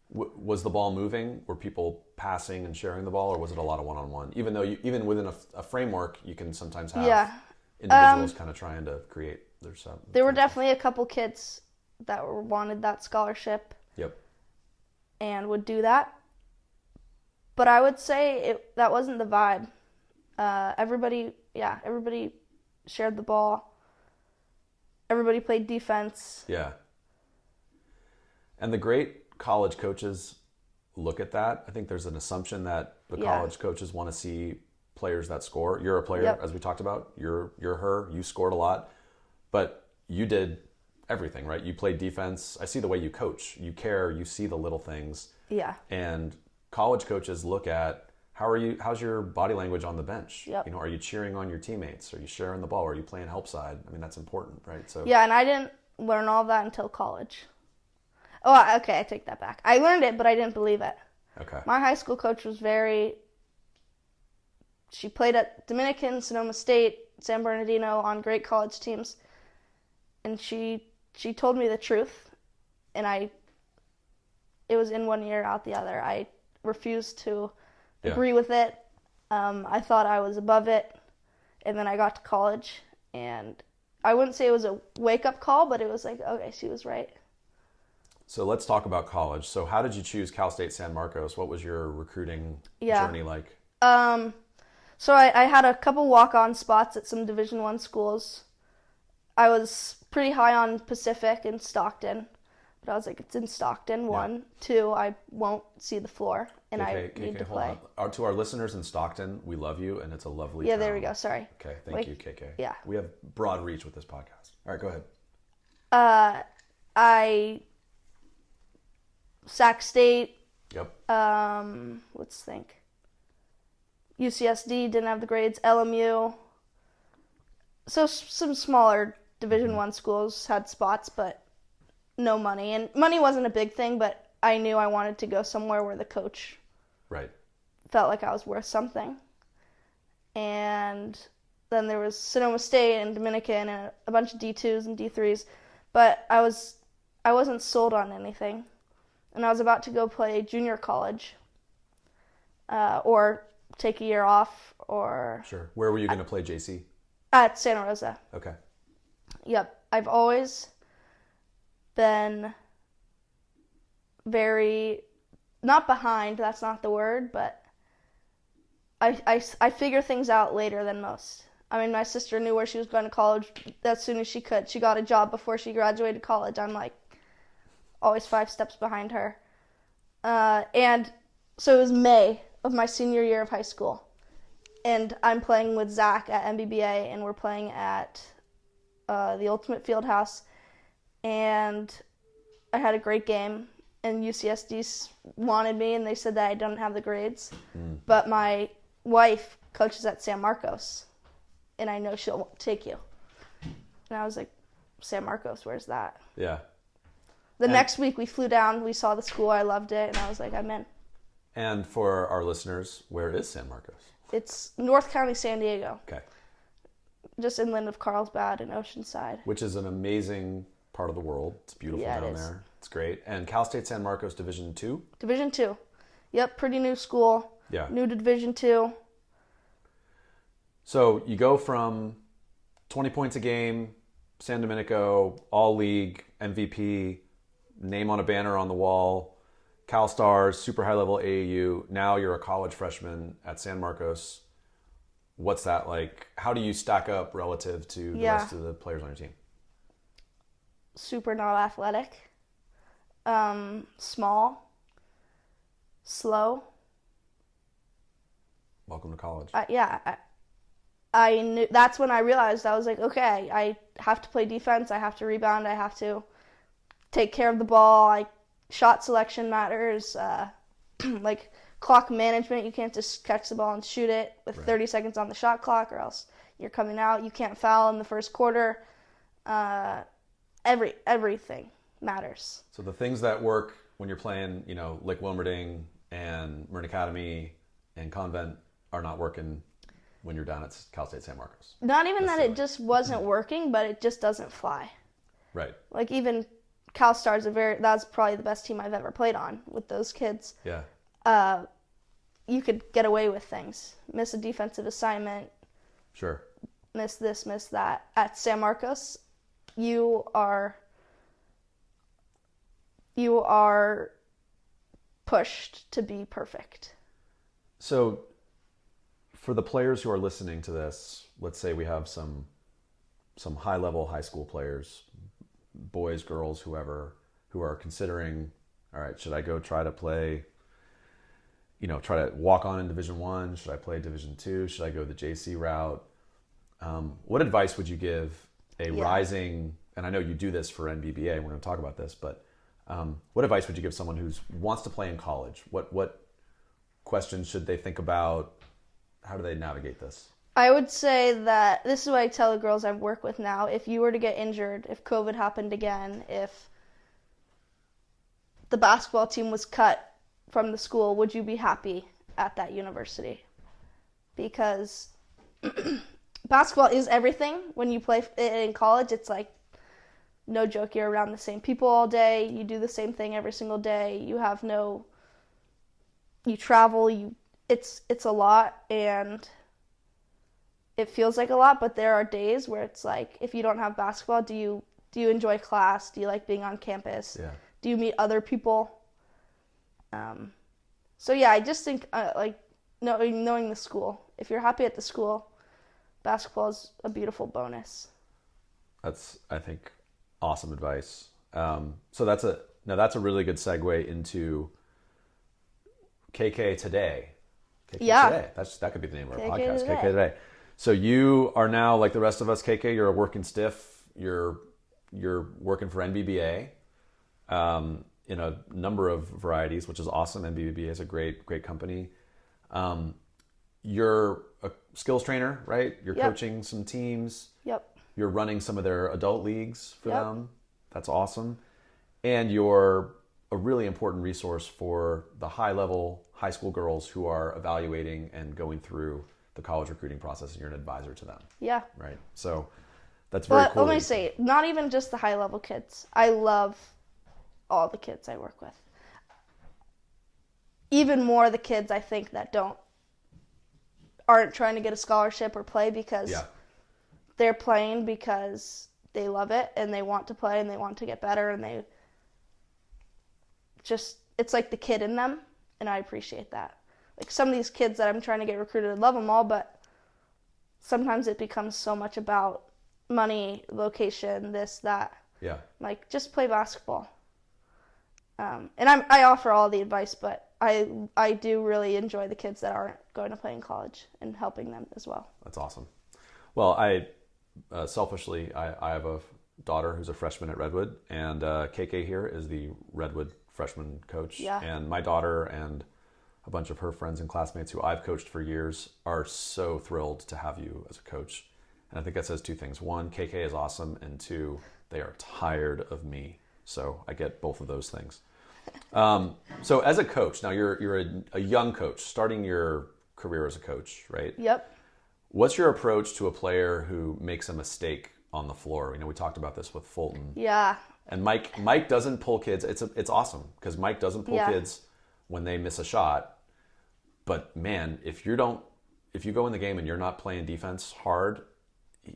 was the ball moving? Were people passing and sharing the ball, or was it a lot of one-on-one? Even though even within a framework, you can sometimes have individuals kind of trying to create their stuff. There were definitely a couple kids that wanted that scholarship. Yep. And would do that. But I would say that wasn't the vibe. Everybody shared the ball. Everybody played defense. Yeah. And the great college coaches look at that. I think there's an assumption that the college coaches want to see players that score. You're a player, as we talked about. You're her. You scored a lot. But you did everything, right? You played defense. I see the way you coach. You care. You see the little things. Yeah. And college coaches look at, how's your body language on the bench? Yep. You know, are you cheering on your teammates? Are you sharing the ball? Are you playing help side? I mean, that's important, right? So yeah, and I didn't learn all that until college. Oh, okay, I take that back. I learned it, but I didn't believe it. Okay. My high school coach was she played at Dominican, Sonoma State, San Bernardino on great college teams. And she told me the truth, and it was in one ear, out the other. I refused to agree with it. I thought I was above it, and then I got to college, and I wouldn't say it was a wake-up call, but it was like, okay, she was right. So let's talk about college. So how did you choose Cal State San Marcos? What was your recruiting journey like? So I had a couple walk-on spots at some Division I schools. I was pretty high on Pacific and Stockton, but I was like, it's in Stockton, 1. 2, I won't see the floor, and I need to play. To our listeners in Stockton, we love you, and it's a lovely Yeah, town. there we go, sorry. Okay, thank you, KK. Yeah. We have broad reach with this podcast. All right, go ahead. Sac State. Yep. Let's think. UCSD didn't have the grades. LMU. So some smaller Division I schools had spots, but no money. And money wasn't a big thing, but I knew I wanted to go somewhere where the coach right. felt like I was worth something. And then there was Sonoma State and Dominican and a bunch of D2s and D3s, but I wasn't sold on anything. And I was about to go play junior college, or take a year off, or Sure. Where were you going to play JC? at Santa Rosa. Okay. Yep. I've always been very, not behind, that's not the word, but I figure things out later than most. I mean, my sister knew where she was going to college as soon as she could. She got a job before she graduated college. I'm like always 5 steps behind her. And so it was May of my senior year of high school. And I'm playing with Zach at MBBA, and we're playing at the Ultimate Fieldhouse. And I had a great game, and UCSD wanted me, and they said that I don't have the grades. But my wife coaches at San Marcos, and I know she'll take you. And I was like, San Marcos, where's that? Yeah. The next week we flew down, we saw the school, I loved it, and I was like, I'm in. And for our listeners, where is San Marcos? It's North County, San Diego, Okay. just inland of Carlsbad and Oceanside. Which is an amazing part of the world. It's beautiful Yeah, it down is. there. It's great. And Cal State San Marcos Division II? Division II. Yep, pretty new school. Yeah. New to Division II. So you go from 20 points a game, San Domenico, all league, MVP, name on a banner on the wall, Cal Stars, super high level AAU. Now you're a college freshman at San Marcos. What's that like? How do you stack up relative to the rest of the players on your team? Super not athletic. Small. Slow. Welcome to college. I knew, that's when I realized, I was like, okay, I have to play defense, I have to rebound, I have to take care of the ball, shot selection matters, like clock management, you can't just catch the ball and shoot it with 30 seconds on the shot clock or else you're coming out, you can't foul in the first quarter, everything matters. So the things that work when you're playing, Lake Wilmerding and Marin Academy and Convent are not working when you're down at Cal State San Marcos. Not even that it just wasn't working, but it just doesn't fly. Right. Like even Cal Stars that's probably the best team I've ever played on with those kids. Yeah. You could get away with things. Miss a defensive assignment. Sure. Miss this, miss that. At San Marcos, you are pushed to be perfect. So for the players who are listening to this, let's say we have some high-level high school players, boys, girls, whoever, who are considering, all right, should I go try to play, try to walk on in Division I? Should I play Division II? Should I go the JC route? What advice would you give a rising, and I know you do this for NBBA, and we're going to talk about this, but what advice would you give someone who wants to play in college? What questions should they think about? How do they navigate this? I would say that this is what I tell the girls I work with now. If you were to get injured, if COVID happened again, if the basketball team was cut from the school, would you be happy at that university? Because basketball is everything. When you play in college, it's like, no joke, you're around the same people all day. You do the same thing every single day. You travel, it's a lot, and it feels like a lot, but there are days where it's like, if you don't have basketball, do you enjoy class? Do you like being on campus? Yeah. Do you meet other people? So yeah, I just think knowing the school. If you're happy at the school, basketball is a beautiful bonus. That's, I think, awesome advice. So that's a really good segue into KK Today. KK Today. That could be the name of our podcast. Today. KK Today. So you are now, like the rest of us, KK, you're a working stiff. You're working for NBBA in a number of varieties, which is awesome. NBBA is a great company. You're a skills trainer, right? You're coaching some teams. Yep. You're running some of their adult leagues for them. That's awesome. And you're a really important resource for the high-level high school girls who are evaluating and going through the college recruiting process, and you're an advisor to them. Yeah. Right. So that's very cool. Let me say, not even just the high-level kids. I love all the kids I work with. Even more the kids I think that aren't trying to get a scholarship or play because they're playing because they love it and they want to play and they want to get better, and it's like the kid in them, and I appreciate that. Like some of these kids that I'm trying to get recruited, I love them all, but sometimes it becomes so much about money, location, this, that. Yeah. Like, just play basketball. And I offer all the advice, but I do really enjoy the kids that aren't going to play in college and helping them as well. That's awesome. Well, I selfishly, I have a daughter who's a freshman at Redwood, and KK here is the Redwood freshman coach. Yeah. And my daughter and a bunch of her friends and classmates who I've coached for years are so thrilled to have you as a coach. And I think that says two things. One, KK is awesome, and two, they are tired of me. So I get both of those things. So as a coach, now you're a young coach, starting your career as a coach, right? Yep. What's your approach to a player who makes a mistake on the floor? We talked about this with Fulton. Yeah. And Mike doesn't pull kids. It's awesome because Mike doesn't pull kids when they miss a shot. But man, if you go in the game and you're not playing defense hard,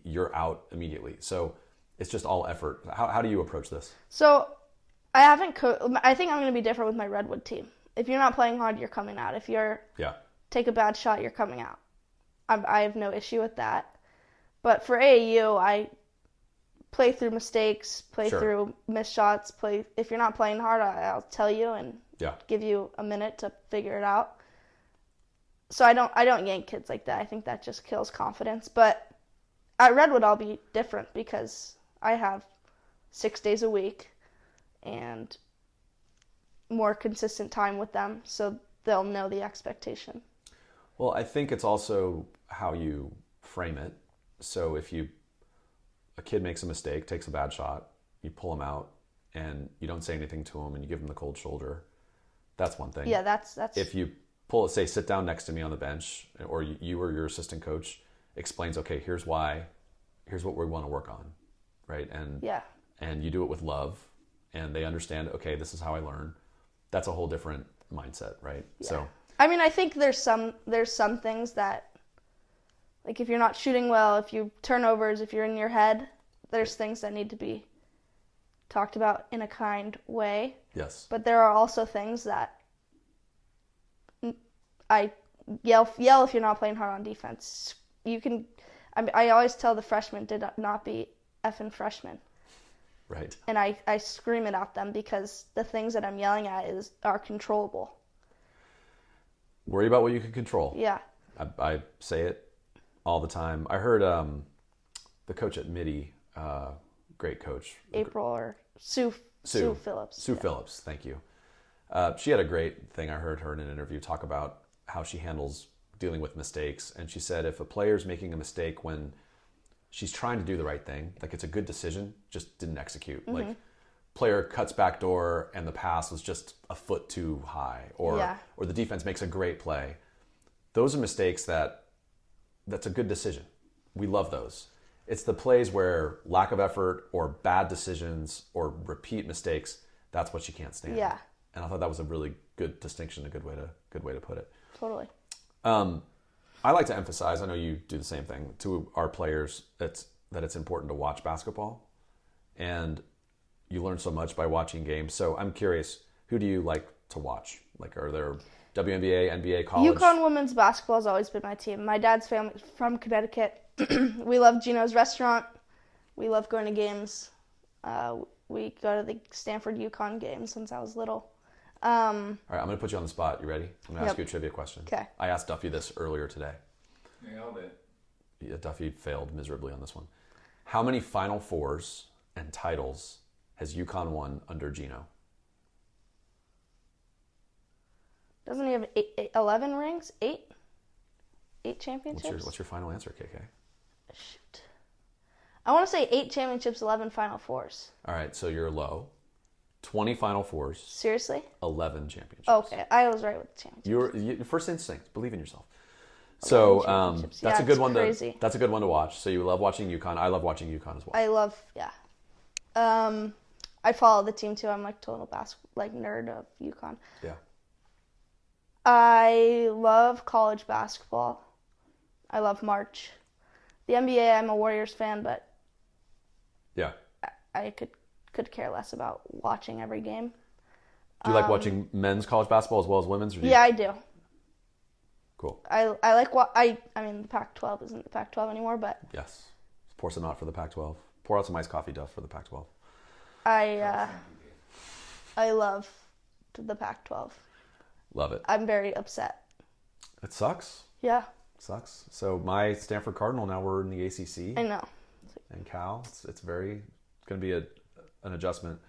you're out immediately. So it's just all effort. How do you approach this? So I think I'm going to be different with my Redwood team. If you're not playing hard, you're coming out. If you're take a bad shot, you're coming out. I have no issue with that. But for AAU, I play through mistakes, play through missed shots. If you're not playing hard, I'll tell you and give you a minute to figure it out. So I don't yank kids like that. I think that just kills confidence. But at Redwood, I'll be different because I have 6 days a week and more consistent time with them, so they'll know the expectation. Well, I think it's also how you frame it. So if a kid makes a mistake, takes a bad shot, you pull him out, and you don't say anything to him, and you give him the cold shoulder. That's one thing. Yeah, that's. If you sit down next to me on the bench, or you or your assistant coach explains, okay, here's why, here's what we want to work on, right? And you do it with love, and they understand, okay, this is how I learn. That's a whole different mindset, right? Yeah. So I mean, I think there's some things that, like if you're not shooting well, if you turnovers, if you're in your head, there's things that need to be talked about in a kind way. Yes. But there are also things that I yell if you're not playing hard on defense. I always tell the freshmen to not be effing freshmen. Right. And I scream it at them because the things that I'm yelling at are controllable. Worry about what you can control. Yeah. I say it all the time. I heard the coach at Midi, great coach. April or Sue Phillips. Sue Phillips, thank you. She had a great thing. I heard her in an interview talk about how she handles dealing with mistakes. And she said if a player's making a mistake when she's trying to do the right thing, like it's a good decision, just didn't execute. Mm-hmm. Like player cuts back door and the pass was just a foot too high, or the defense makes a great play. Those are mistakes that's a good decision. We love those. It's the plays where lack of effort or bad decisions or repeat mistakes, that's what you can't stand. Yeah. And I thought that was a really good distinction, a good way to put it. Totally. I like to emphasize, I know you do the same thing, to our players that it's important to watch basketball. And you learn so much by watching games. So I'm curious, who do you like to watch? Like, are there WNBA, NBA, college? UConn women's basketball has always been my team. My dad's family from Connecticut. We love Gino's restaurant. We love going to games. We go to the Stanford UConn games since I was little. All right, I'm going to put you on the spot. You ready? I'm going to ask you a trivia question. Okay. I asked Duffy this earlier today. Nailed it. Yeah, Duffy failed miserably on this one. How many Final Fours and titles has UConn won under Gino? Doesn't he have 11 rings? 8 championships? What's your final answer, KK? Shoot. I want to say 8 championships, 11 Final Fours. All right, so you're low. 20 Final Fours, Seriously? 11 championships. Okay, I was right with the championship. Your first instinct, believe in yourself. So championships. that's Yeah, a good it's one. crazy. That's a good one to watch. So you love watching UConn. I love watching UConn as well. I love, yeah. I follow the team too. I'm like total nerd of UConn. Yeah. I love college basketball. I love March. The NBA, I'm a Warriors fan, but Yeah. I could care less about watching every game. Do you like watching men's college basketball as well as women's? Or do you... Yeah, I do. Cool. I like what I mean. The Pac-12 isn't the Pac-12 anymore, but Yes. Pour some out for the Pac-12. Pour out some iced coffee, Duff, for the Pac-12. I love the Pac-12. Love it. I'm very upset. It sucks. Yeah, Sucks. So my Stanford Cardinal, now we're in the ACC I know. and Cal. It's going to be an adjustment.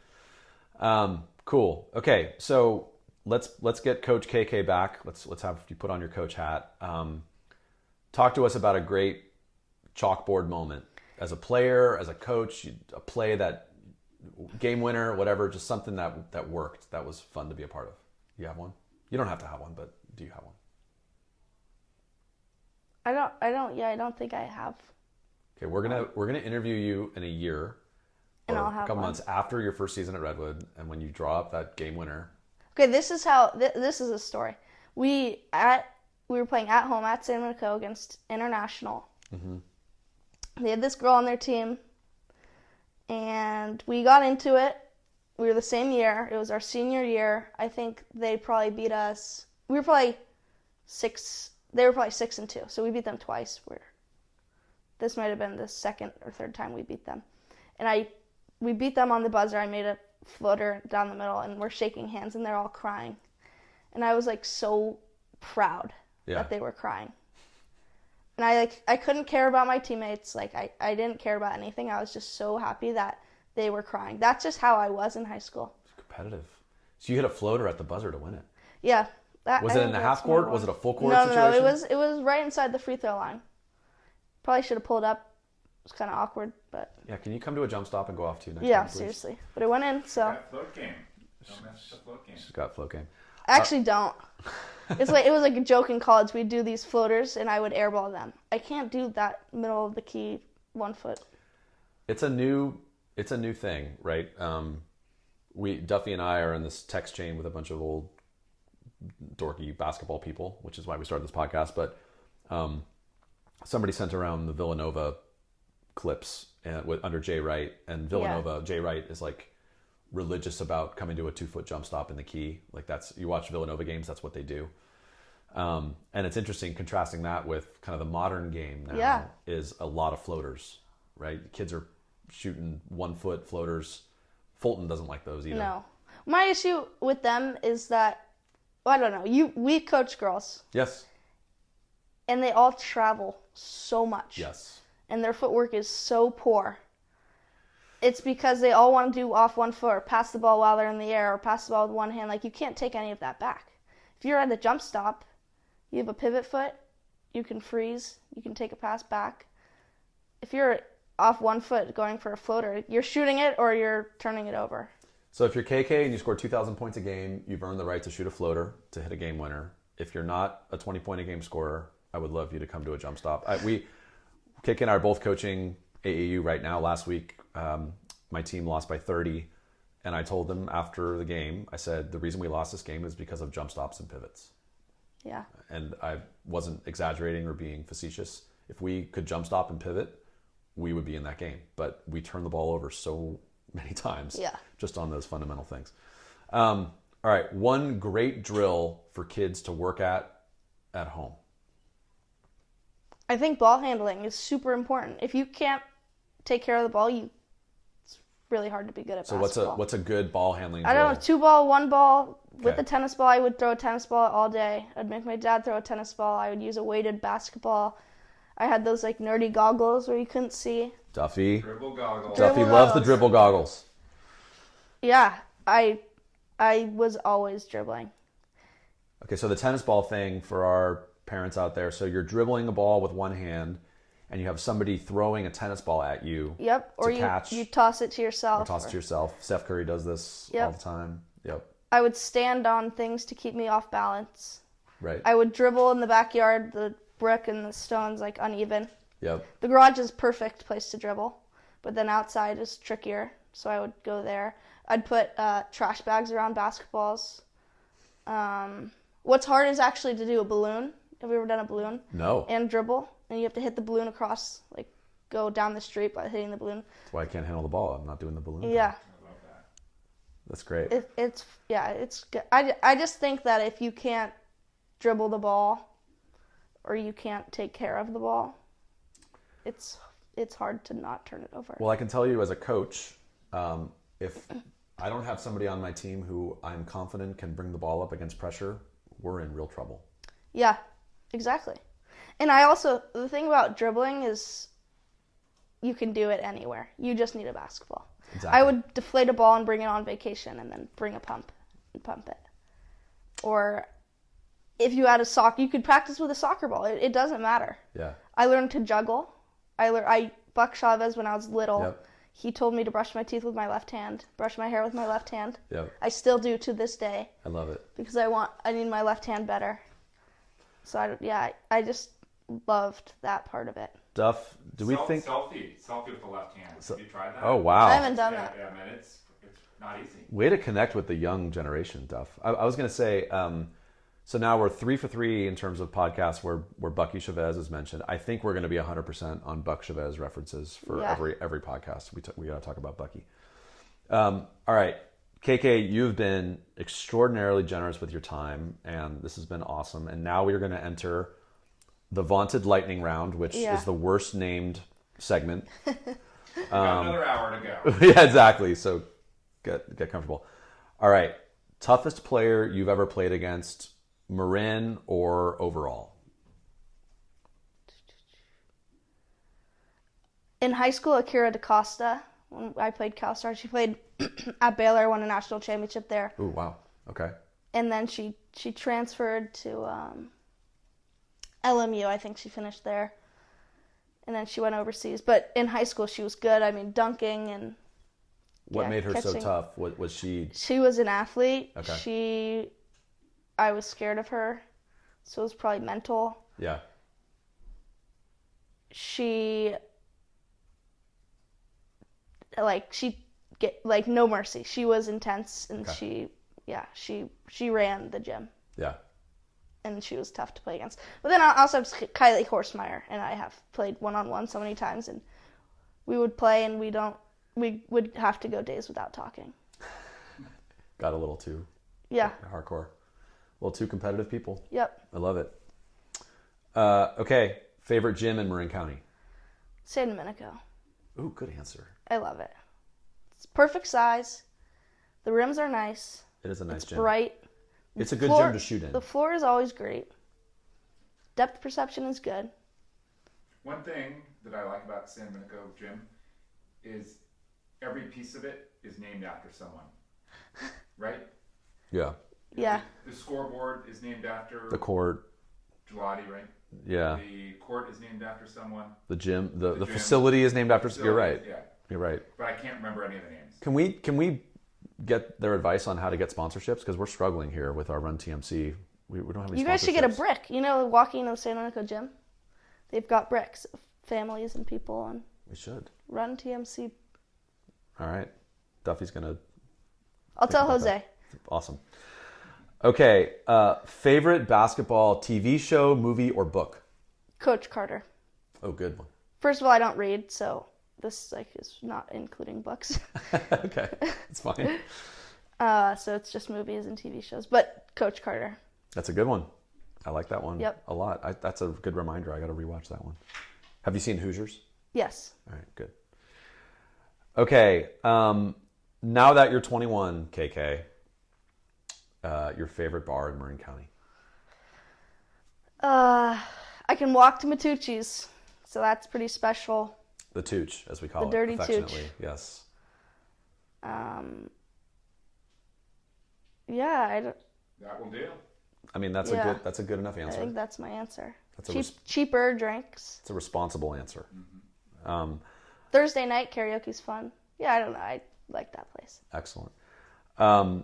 Cool. Okay, so let's get Coach KK back. Let's have you put on your coach hat. Talk to us about a great chalkboard moment as a player, as a coach, a play that game winner, whatever, just something that worked, that was fun to be a part of. You have one? You don't have to have one, but do you have one? I don't think I have. Okay, we're gonna interview you in a year, And or I'll have a couple one. months after your first season at Redwood, and when you draw up that game winner. Okay, this is how. This is a story. We were playing at home at San Monaco against International. Mm-hmm. They had this girl on their team, and we got into it. We were the same year. It was our senior year. I think they probably beat us. We were probably 6. They were probably 6-2. So we beat them twice. This might have been the second or third time we beat them, and we beat them on the buzzer. I made a floater down the middle, and we're shaking hands, and they're all crying, and I was like so proud that they were crying. And I couldn't care about my teammates. Like I didn't care about anything. I was just so happy that they were crying. That's just how I was in high school. It's competitive. So you hit a floater at the buzzer to win it. Yeah. Was it in the half court? Was it a full court situation? No. It was right inside the free throw line. Probably should have pulled up. It was kind of awkward, but Yeah, can you come to a jump stop and go off too next yeah, time, please? seriously. But it went in, so That float game. Don't mess with the float game. She's got float game. I actually don't. It was like a joke in college. We'd do these floaters, and I would airball them. I can't do that middle of the key 1 foot. It's a new thing, right? Duffy and I are in this text chain with a bunch of old dorky basketball people, which is why we started this podcast. But somebody sent around the Villanova clips under Jay Wright, and Villanova, Jay Wright is like religious about coming to a 2 foot jump stop in the key. Like you watch Villanova games, that's what they do. And it's interesting contrasting that with kind of the modern game now is a lot of floaters, right? Kids are shooting 1 foot floaters. Fulton doesn't like those either. No. My issue with them is that, I don't know, we coach girls, Yes. and they all travel so much. Yes. And their footwork is so poor. It's because they all want to do off 1 foot, or pass the ball while they're in the air, or pass the ball with one hand. Like, you can't take any of that back. If you're at the jump stop, you have a pivot foot, you can freeze, you can take a pass back. If you're off 1 foot going for a floater, you're shooting it or you're turning it over. So if you're KK and you score 2,000 points a game, you've earned the right to shoot a floater to hit a game winner. If you're not a 20-point-a-game scorer, I would love you to come to a jump stop. KK and I are both coaching AAU right now. Last week, my team lost by 30, and I told them after the game, I said, the reason we lost this game is because of jump stops and pivots. Yeah. And I wasn't exaggerating or being facetious. If we could jump stop and pivot, we would be in that game. But we turned the ball over so many times just on those fundamental things. All right, one great drill for kids to work at home. I think ball handling is super important. If you can't take care of the ball, it's really hard to be good at basketball. So what's a good ball handling drill? I don't know, 2 ball, 1 ball. With Okay. the tennis ball, I would throw a tennis ball all day. I'd make my dad throw a tennis ball. I would use a weighted basketball. I had those like nerdy goggles where you couldn't see. Duffy. Dribble goggles. Duffy Dribble loves the goggles. dribble goggles. Yeah, I was always dribbling. Okay, so the tennis ball thing for our parents out there. So you're dribbling a ball with one hand, and you have somebody throwing a tennis ball at you. Yep. Or catch, you toss it to yourself. Or toss it to yourself. Steph Curry does this all the time. Yep. I would stand on things to keep me off balance. Right. I would dribble in the backyard, the brick and the stones like uneven. Yep. The garage is perfect place to dribble, but then outside is trickier, so I would go there. I'd put trash bags around basketballs. What's hard is actually to do a balloon. Have you ever done a balloon? No. And dribble, and you have to hit the balloon across, like go down the street by hitting the balloon. That's why I can't handle the ball. I'm not doing the balloon. Yeah. I love that. That's great. It's good. I just think that if you can't dribble the ball or you can't take care of the ball, it's hard to not turn it over. Well, I can tell you as a coach, if I don't have somebody on my team who I'm confident can bring the ball up against pressure, we're in real trouble. Yeah, exactly. And the thing about dribbling is you can do it anywhere. You just need a basketball. Exactly. I would deflate a ball and bring it on vacation and then bring a pump and pump it. Or if you had you could practice with a soccer ball. It doesn't matter. Yeah. I learned to juggle. Buck Chavez when I was little. Yep. He told me to brush my teeth with my left hand, brush my hair with my left hand. Yep. I still do to this day. I love it. Because I need my left hand better. So I just loved that part of it. Duff, do we think... Selfie with the left hand. Have you tried that? Oh, wow. I haven't done that. Yeah, man, it's not easy. Way to connect with the young generation, Duff. I was going to say, so now we're 3 for 3 in terms of podcasts where Bucky Chavez is mentioned. I think we're going to be 100% on Buck Chavez references for every podcast. We got to talk about Bucky. All right. KK, you've been extraordinarily generous with your time, and this has been awesome. And now we are going to enter the vaunted lightning round, which is the worst named segment. Got another hour to go. Yeah, exactly. So get comfortable. All right. Toughest player you've ever played against, Marin or overall? In high school, Akira DaCosta, when I played CalStar, she played at Baylor, won a national championship there. Oh, wow. Okay. And then she transferred to LMU. I think she finished there. And then she went overseas. But in high school, she was good. I mean, dunking and What made her so catching. tough? Was she... She was an athlete. Okay. I was scared of her. So it was probably mental. Yeah. She get no mercy. She was intense, and Okay. she ran the gym, Yeah. and she was tough to play against. But then I also have Kylie Horstmeyer, and I have played one-on-one so many times, and we would play, and we would have to go days without talking. Got a little too hardcore. A little too competitive people. Yep. I love it. Okay. Favorite gym in Marin County? San Domenico. Ooh, good answer. I love it. It's perfect size. The rims are nice. It is a nice It's gym. bright. It's a good Floor- gym to shoot in. The floor is always great. Depth perception is good. One thing that I like about San Domenico Gym is every piece of it is named after someone, right? Yeah. Yeah. The scoreboard is named after The court. Gelati, right? Yeah. The court is named after someone. The gym. The gym. facility is named after... You're right. Yeah, You're right. but I can't remember any of the names. Can we get their advice on how to get sponsorships? Because we're struggling here with our Run TMC. We don't have any You guys should get a sponsorships. brick. You know, walking into the San Domenico gym, they've got bricks of families and people on We should. Run TMC. All right. Duffy's going to... I'll tell about Jose. that. Awesome. Okay. Favorite basketball TV show, movie, or book? Coach Carter. Oh, good one. First of all, I don't read, so this is not including books. Okay. It's fine. So it's just movies and TV shows. But Coach Carter. That's a good one. I like that one Yep. a lot. That's a good reminder. I got to rewatch that one. Have you seen Hoosiers? Yes. All right, good. Okay. Now that you're 21, KK, your favorite bar in Marin County? I can walk to Matucci's, so that's pretty special. The Tooch, as we call The it, Dirty affectionately. Tooch. Yes. Yeah, That will do. I mean, that's Yeah. a good enough I answer. think that's my answer. Cheaper drinks. It's a responsible answer. Thursday night karaoke's fun. Yeah, I don't know. I like that place. Excellent. All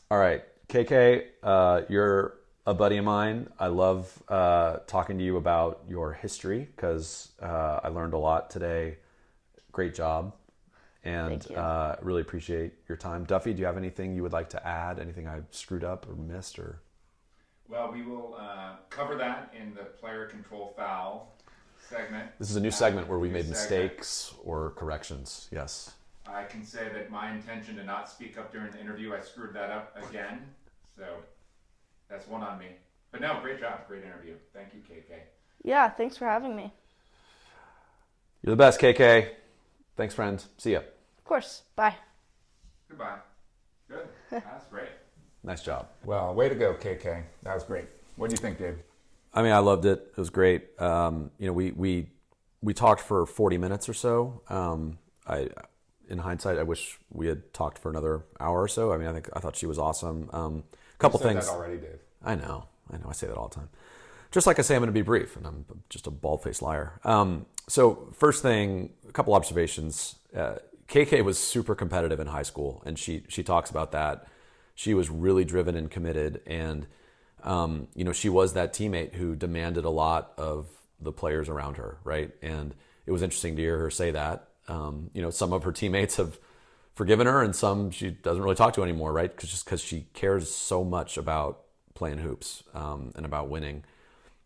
right, KK, you're a buddy of mine. I love talking to you about your history because I learned a lot today. Great job. And really appreciate your time. Duffy, do you have anything you would like to add? Anything I screwed up or missed? Well, we will cover that in the player control foul segment. This is a new segment where we made mistakes or corrections. Yes. I can say that my intention to not speak up during the interview, I screwed that up again. So that's one on me. But no, great job. Great interview. Thank you, KK. Yeah, thanks for having me. You're the best, KK. Thanks, friend. See ya. Of course. Bye. Goodbye. Good. That's great. Nice job. Well, way to go, KK. That was great. What do you think, Dave? I mean, I loved it. It was great. We talked for 40 minutes or so. In hindsight, I wish we had talked for another hour or so. I mean, I thought she was awesome. Couple you said things. That already, Dave. I know. I say that all the time. Just like I say, I'm going to be brief, and I'm just a bald-faced liar. So first thing, a couple observations. KK was super competitive in high school, and she talks about that. She was really driven and committed, and she was that teammate who demanded a lot of the players around her, right? And it was interesting to hear her say that. Some of her teammates have forgiven her, and some she doesn't really talk to anymore, right? Because she cares so much about playing hoops and about winning.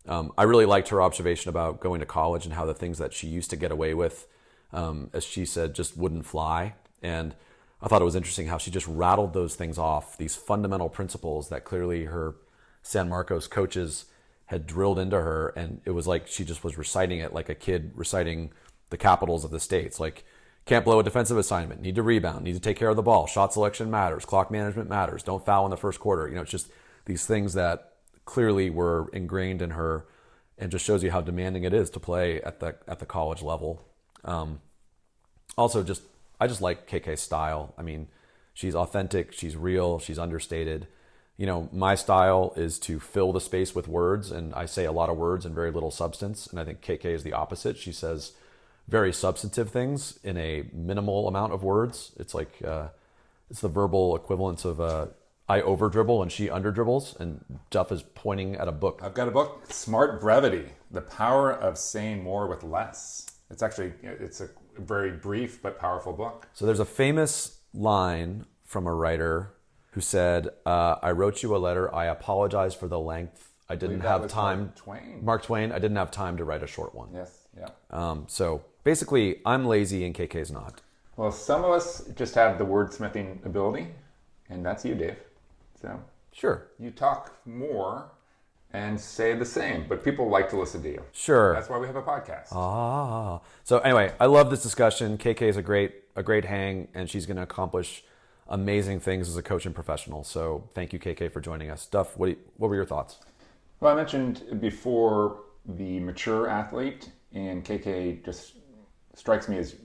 I really liked her observation about going to college and how the things that she used to get away with, as she said, just wouldn't fly. And I thought it was interesting how she just rattled those things off, these fundamental principles that clearly her San Marcos coaches had drilled into her. And it was like she just was reciting it like a kid reciting the capitals of the states. Like, can't blow a defensive assignment, need to rebound, need to take care of the ball, shot selection matters, clock management matters, don't foul in the first quarter. It's just these things that clearly were ingrained in her, and just shows you how demanding it is to play at the college level. Also, I just like KK's style. I mean, she's authentic, she's real, she's understated. My style is to fill the space with words, and I say a lot of words and very little substance. And I think KK is the opposite. She says very substantive things in a minimal amount of words. It's like it's the verbal equivalence of I over dribble and she under dribbles, and Duff is pointing at a book. I've got a book, Smart Brevity: The Power of Saying More with Less. It's a very brief but powerful book. So there's a famous line from a writer who said, I wrote you a letter. I apologize for the length. I didn't have time. Mark Twain. I didn't have time to write a short one. Yes. Yeah. So basically, I'm lazy and KK's not. Well, some of us just have the wordsmithing ability, and that's you, Dave. So sure, you talk more and say the same, but people like to listen to you. Sure. That's why we have a podcast. So anyway, I love this discussion. KK is a great hang, and she's going to accomplish amazing things as a coach and professional. So thank you, KK, for joining us. Duff, what were your thoughts? Well, I mentioned before the mature athlete, and KK just strikes me as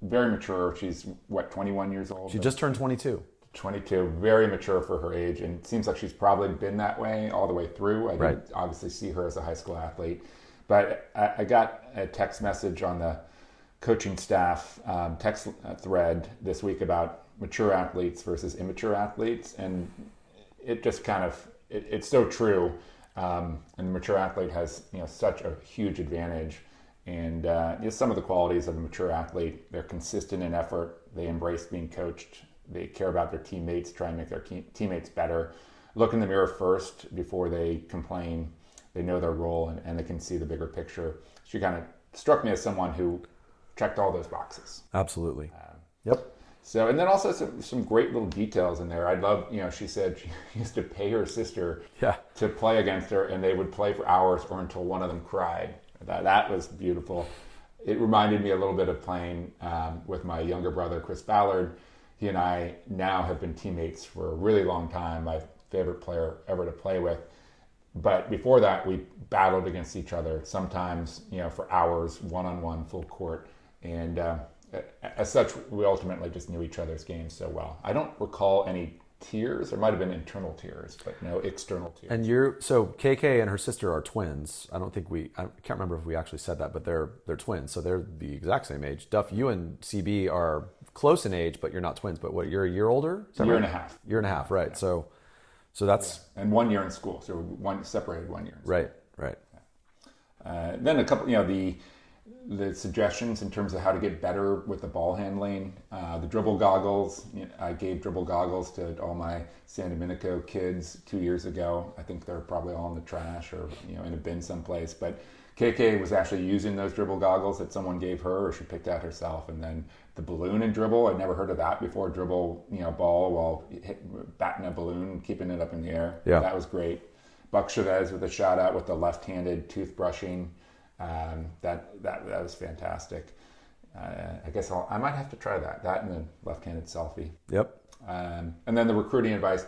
very mature. She's, 21 years old? She just turned 22. 22, very mature for her age, and it seems like she's probably been that way all the way through. I didn't obviously see her as a high school athlete, but I got a text message on the coaching staff text thread this week about mature athletes versus immature athletes, and it just it's so true. And the mature athlete has such a huge advantage, and some of the qualities of a mature athlete: they're consistent in effort, they embrace being coached, they care about their teammates, try and make their teammates better, look in the mirror first before they complain, they know their role, and they can see the bigger picture. She kind of struck me as someone who checked all those boxes. Absolutely. Yep. So, and then also some great little details in there. I love, she said she used to pay her sister to play against her, and they would play for hours or until one of them cried. That was beautiful. It reminded me a little bit of playing with my younger brother, Chris Ballard. He and I now have been teammates for a really long time, my favorite player ever to play with. But before that, we battled against each other, sometimes, for hours, one-on-one, full court. And as such, we ultimately just knew each other's games so well. I don't recall any tiers. There might have been internal tiers, but no external tiers. And so KK and her sister are twins. I can't remember if we actually said that, but they're twins, so they're the exact same age. Duff, you and CB are close in age, but you're not twins. But what, you're a year older? Is that right? and a half. Year and a half, right? Yeah. So that's and 1 year in school. So separated 1 year. In school. Right. Then a couple, the suggestions in terms of how to get better with the ball handling, the dribble goggles. I gave dribble goggles to all my San Domenico kids 2 years ago. I think they're probably all in the trash or in a bin someplace. But KK was actually using those dribble goggles that someone gave her or she picked out herself. And then the balloon and dribble, I'd never heard of that before. Dribble, ball while batting a balloon, keeping it up in the air. Yeah, that was great. Buck Chavez with a shout out with the left-handed toothbrushing. That was fantastic. I guess I might have to try that and the left-handed selfie. Yep. And then the recruiting advice.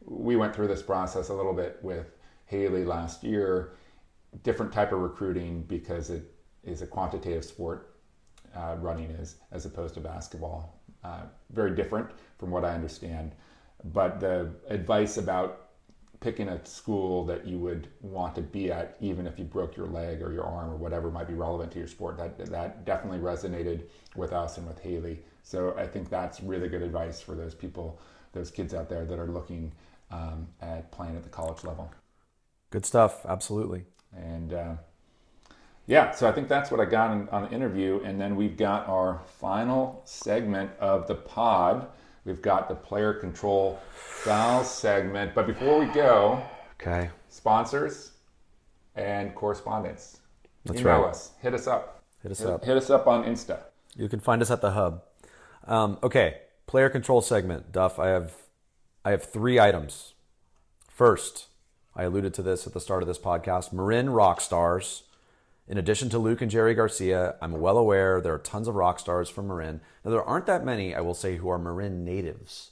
We went through this process a little bit with Haley last year. Different type of recruiting because it is a quantitative sport. Running is as opposed to basketball. Very different from what I understand. But the advice about picking a school that you would want to be at, even if you broke your leg or your arm or whatever might be relevant to your sport, that definitely resonated with us and with Haley. So I think that's really good advice for those people, those kids out there that are looking at playing at the college level. Good stuff, absolutely. And so I think that's what I got on the interview. And then we've got our final segment of the pod. We've got the player control foul segment. But before we go, okay, sponsors and correspondence. That's Email right. us. Hit us up. Hit us up on Insta. You can find us at the hub. Okay, player control segment. Duff, I have 3 items. First, I alluded to this at the start of this podcast. Marin rock stars. In addition to Luke and Jerry Garcia, I'm well aware there are tons of rock stars from Marin. Now, there aren't that many, I will say, who are Marin natives,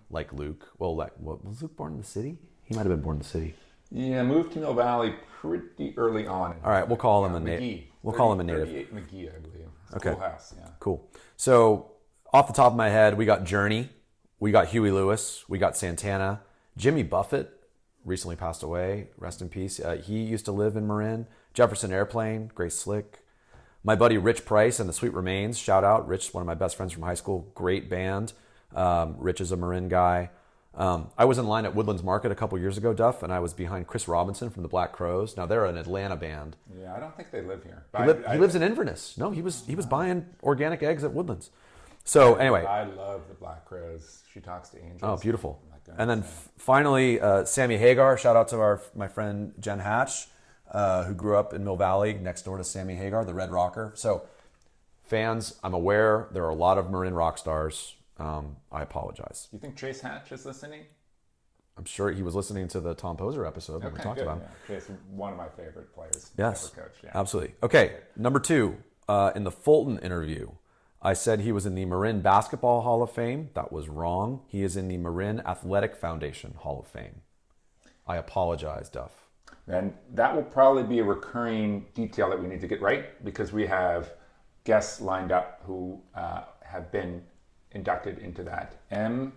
like Luke. Well, was Luke born in the city? He might have been born in the city. Yeah, moved to Mill Valley pretty early on. All right, we'll call him a native. We'll call him a native. 38 McGee, I believe. Okay. Schoolhouse, yeah. Cool. So, off the top of my head, we got Journey, we got Huey Lewis, we got Santana, Jimmy Buffett recently passed away. Rest in peace. He used to live in Marin. Jefferson Airplane, Grace Slick. My buddy Rich Price and the Sweet Remains. Shout out. Rich, one of my best friends from high school. Great band. Rich is a Marin guy. I was in line at Woodlands Market a couple years ago, Duff, and I was behind Chris Robinson from the Black Crowes. Now, they're an Atlanta band. Yeah, I don't think they live here. He lives in Inverness. No, he was buying organic eggs at Woodlands. So, anyway. I love the Black Crowes. She talks to angels. Oh, beautiful. And then finally, Sammy Hagar. Shout out to my friend Jen Hatch, who grew up in Mill Valley next door to Sammy Hagar, the Red Rocker. So, fans, I'm aware there are a lot of Marin rock stars. I apologize. You think Chase Hatch is listening? I'm sure he was listening to the Tom Poser episode when we talked about him. Yeah. Chase, one of my favorite players. Yes, ever coached. Yeah. Absolutely. Okay, number 2, in the Fulton interview, I said he was in the Marin Basketball Hall of Fame. That was wrong. He is in the Marin Athletic Foundation Hall of Fame. I apologize, Duff. And that will probably be a recurring detail that we need to get right because we have guests lined up who have been inducted into that. MHAOF,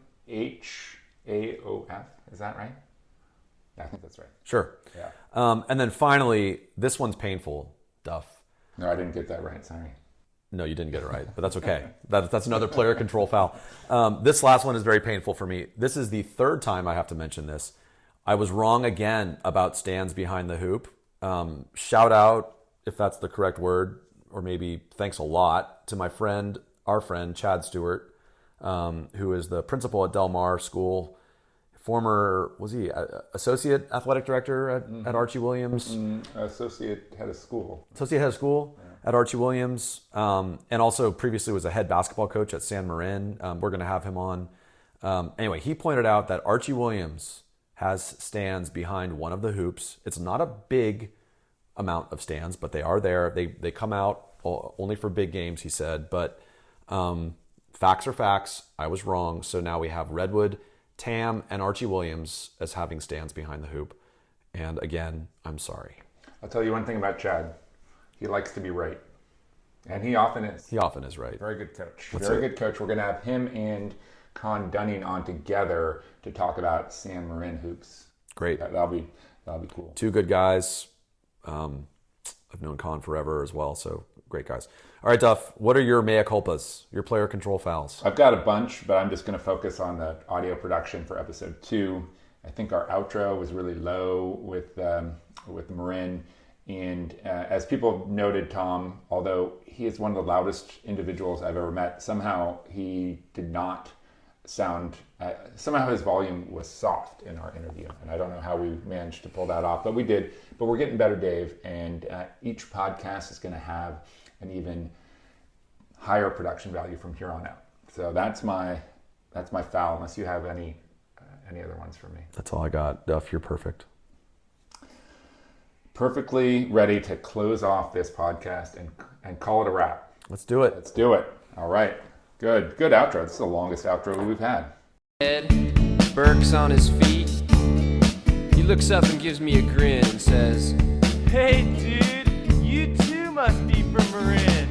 is that right? Yeah, I think that's right. Sure. Yeah. And then finally, this one's painful, Duff. No, I didn't get that right. Sorry. No, you didn't get it right, but that's okay. That's another player control foul. This last one is very painful for me. This is the 3rd time I have to mention this. I was wrong again about stands behind the hoop. Shout out, if that's the correct word, or maybe thanks a lot, to our friend, Chad Stewart, who is the principal at Del Mar School. Former, was he associate athletic director at Archie Williams? Associate head of school. Associate head of school at Archie Williams. And also previously was a head basketball coach at San Marin. We're going to have him on. Anyway, he pointed out that Archie Williams has stands behind one of the hoops. It's not a big amount of stands, but they are there. They come out only for big games, he said. But facts are facts. I was wrong. So now we have Redwood, Tam, and Archie Williams as having stands behind the hoop. And again, I'm sorry. I'll tell you one thing about Chad. He likes to be right. And he often is. He often is right. Very good coach. That's Very it. good coach. We're going to have him and Con Dunning on together to talk about San Marin hoops. Great. That'll be cool. Two good guys. I've known Con forever as well, so great guys. All right, Duff, what are your mea culpas, your player control fouls? I've got a bunch, but I'm just going to focus on the audio production for episode 2. I think our outro was really low with Marin. And as people noted, Tom, although he is one of the loudest individuals I've ever met, somehow he did not sound, somehow his volume was soft in our interview. And I don't know how we managed to pull that off, but we did. But we're getting better, Dave. And each podcast is going to have an even higher production value from here on out. So that's my foul, unless you have any other ones for me. That's all I got. Duff, you're perfect. Perfectly ready to close off this podcast and call it a wrap. Let's do it. Let's do it. All right. Good outro. This is the longest outro we've had. Burke's on his feet. He looks up and gives me a grin and says, "Hey dude, you too must be from Marin."